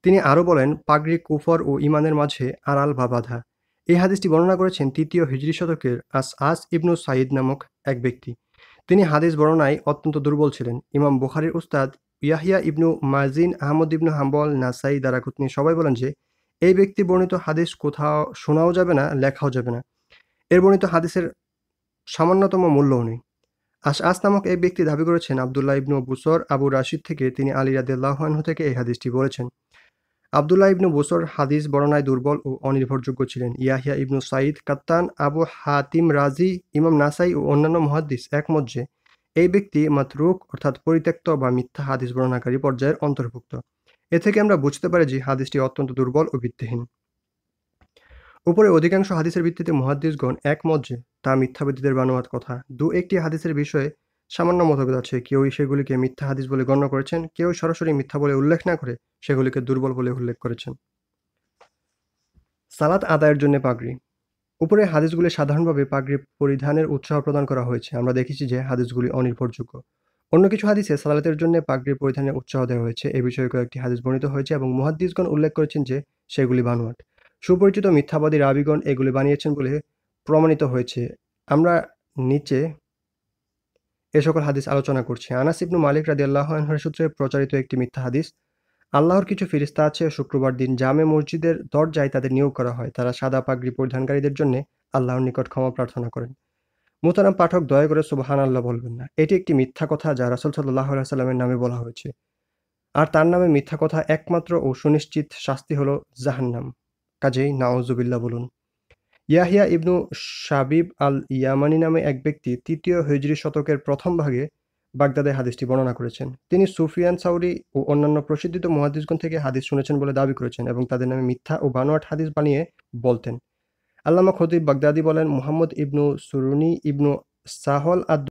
তিনি আরও বলেন, পাগড়ি কুফর ও ঈমানের মাঝে আড়াল বা বাধা। এই হাদিসটি বর্ণনা করেছেন তৃতীয় হিজরি শতকের আস ইবনু সাঈদ নামক এক ব্যক্তি। তিনি হাদিস বর্ণনায় অত্যন্ত দুর্বল ছিলেন। ইমাম বুখারীর উস্তাদ ইয়াহইয়া ইবনু মাজিন, আহমদ ইবনু হাম্বল, নাসাই, দারাকুতনি সবাই বলেন যে এই ব্যক্তির বর্ণিত হাদিস কোথাও শোনাও যাবে না, লেখাও যাবে না। এর বর্ণিত হাদিসের সামান্যতম মূল্যও নেই। আস নামক এই ব্যক্তি দাবি করেছেন আব্দুল্লাহ ইবনু বুসর আবু রাশিদ থেকে, তিনি আলী রাদিয়াল্লাহু আনহু থেকে এই হাদিসটি বলেছেন। আব্দুল্লাহ ইবনু বুসর হাদিস বর্ণনায় দুর্বল ও অনির্ভরযোগ্য ছিলেন। ইয়াহইয়া ইবনু সাঈদ কাত্তান, আবু হাতিম রাজি, ইমাম নাসাই ও অন্যান্য মুহাদ্দিস একমত যে এই ব্যক্তি মাতরুক অর্থাৎ পরিত্যক্ত বা মিথ্যা হাদিস বর্ণনাকারী পর্যায়ের অন্তর্ভুক্ত। এ থেকে আমরা বুঝতে পারি যে হাদিসটি অত্যন্ত দুর্বল ও ভিত্তিহীন। উপরে অধিকাংশ হাদিসের ভিত্তিতে মুহাদ্দিসগণ একমত যে তা মিথ্যাবাদীদের বানোয়াট কথা। দু একটি হাদিসের বিষয়ে সামান্য মতভেদ আছে। কেউই সেগুলিকে মিথ্যা হাদিস বলে গণ্য করেছেন, কেউ সরাসরি মিথ্যা বলে উল্লেখ না করে সেগুলিকে দুর্বল বলে উল্লেখ করেছেন। সালাত আদায়ের জন্য পাগড়ি। উপরে হাদিসগুলি সাধারণভাবে পাগড়ি পরিধানের উৎসাহ প্রদান করা হয়েছে। আমরা দেখেছি যে হাদিসগুলি অনির্ভরযোগ্য। অন্য কিছু হাদিসে সালাতের জন্য পাগড়ি পরিধানের উৎসাহ দেওয়া হয়েছে। এ বিষয়ে কয়েকটি হাদিস বর্ণিত হয়েছে এবং মুহাদ্দিসগণ উল্লেখ করেছেন যে সেগুলি বানোয়াট। সুপরিচিত মিথ্যাবাদী রাবীগণ এগুলি বানিয়েছেন বলে প্রমাণিত হয়েছে। আমরা নিচে এ সকল হাদিস আলোচনা করছি। আনাস ইবনু মালিক রাদিয়াল্লাহু আনহুর সূত্রে প্রচারিত একটি মিথ্যা হাদিস, আল্লাহর কিছু ফেরেশতা আছে, শুক্রবার দিন জামে মসজিদের দরজায় তাদের নিয়োগ করা হয়। তারা সাদা পাগড়ি পরিধানকারীদের জন্য আল্লাহর নিকট ক্ষমা প্রার্থনা করেন। মোহতারাম পাঠক, দয়া করে সুবহানাল্লাহ বলবেন না। এটি একটি মিথ্যা কথা যা রাসূল সাল্লাল্লাহু আলাইহি ওয়াসাল্লামের নামে বলা হয়েছে। আর তার নামে মিথ্যা কথা একমাত্র ও সুনিশ্চিত শাস্তি হলো জাহান্নাম। কাজেই নাউযুবিল্লাহ বলুন। ইয়াহইয়া ইবনু শাবিব আল-ইয়ামানী নামে এক ব্যক্তি ৩য় হিজরি শতকের প্রথম ভাগে বাগদাদে হাদিসটি বর্ণনা করেছেন। তিনি সুফিয়ান সাউরি ও অন্যান্য প্রসিদ্ধ মুহাদ্দিসগণ থেকে হাদিস শুনেছেন বলে দাবি করেছেন এবং তাদের নামে মিথ্যা ও বানোয়াট হাদিস বানিয়ে বলতেন। আল্লামা খতিব বাগদাদী বলেন, মুহাম্মদ ইবনু সুরুনি ইবনু সাহল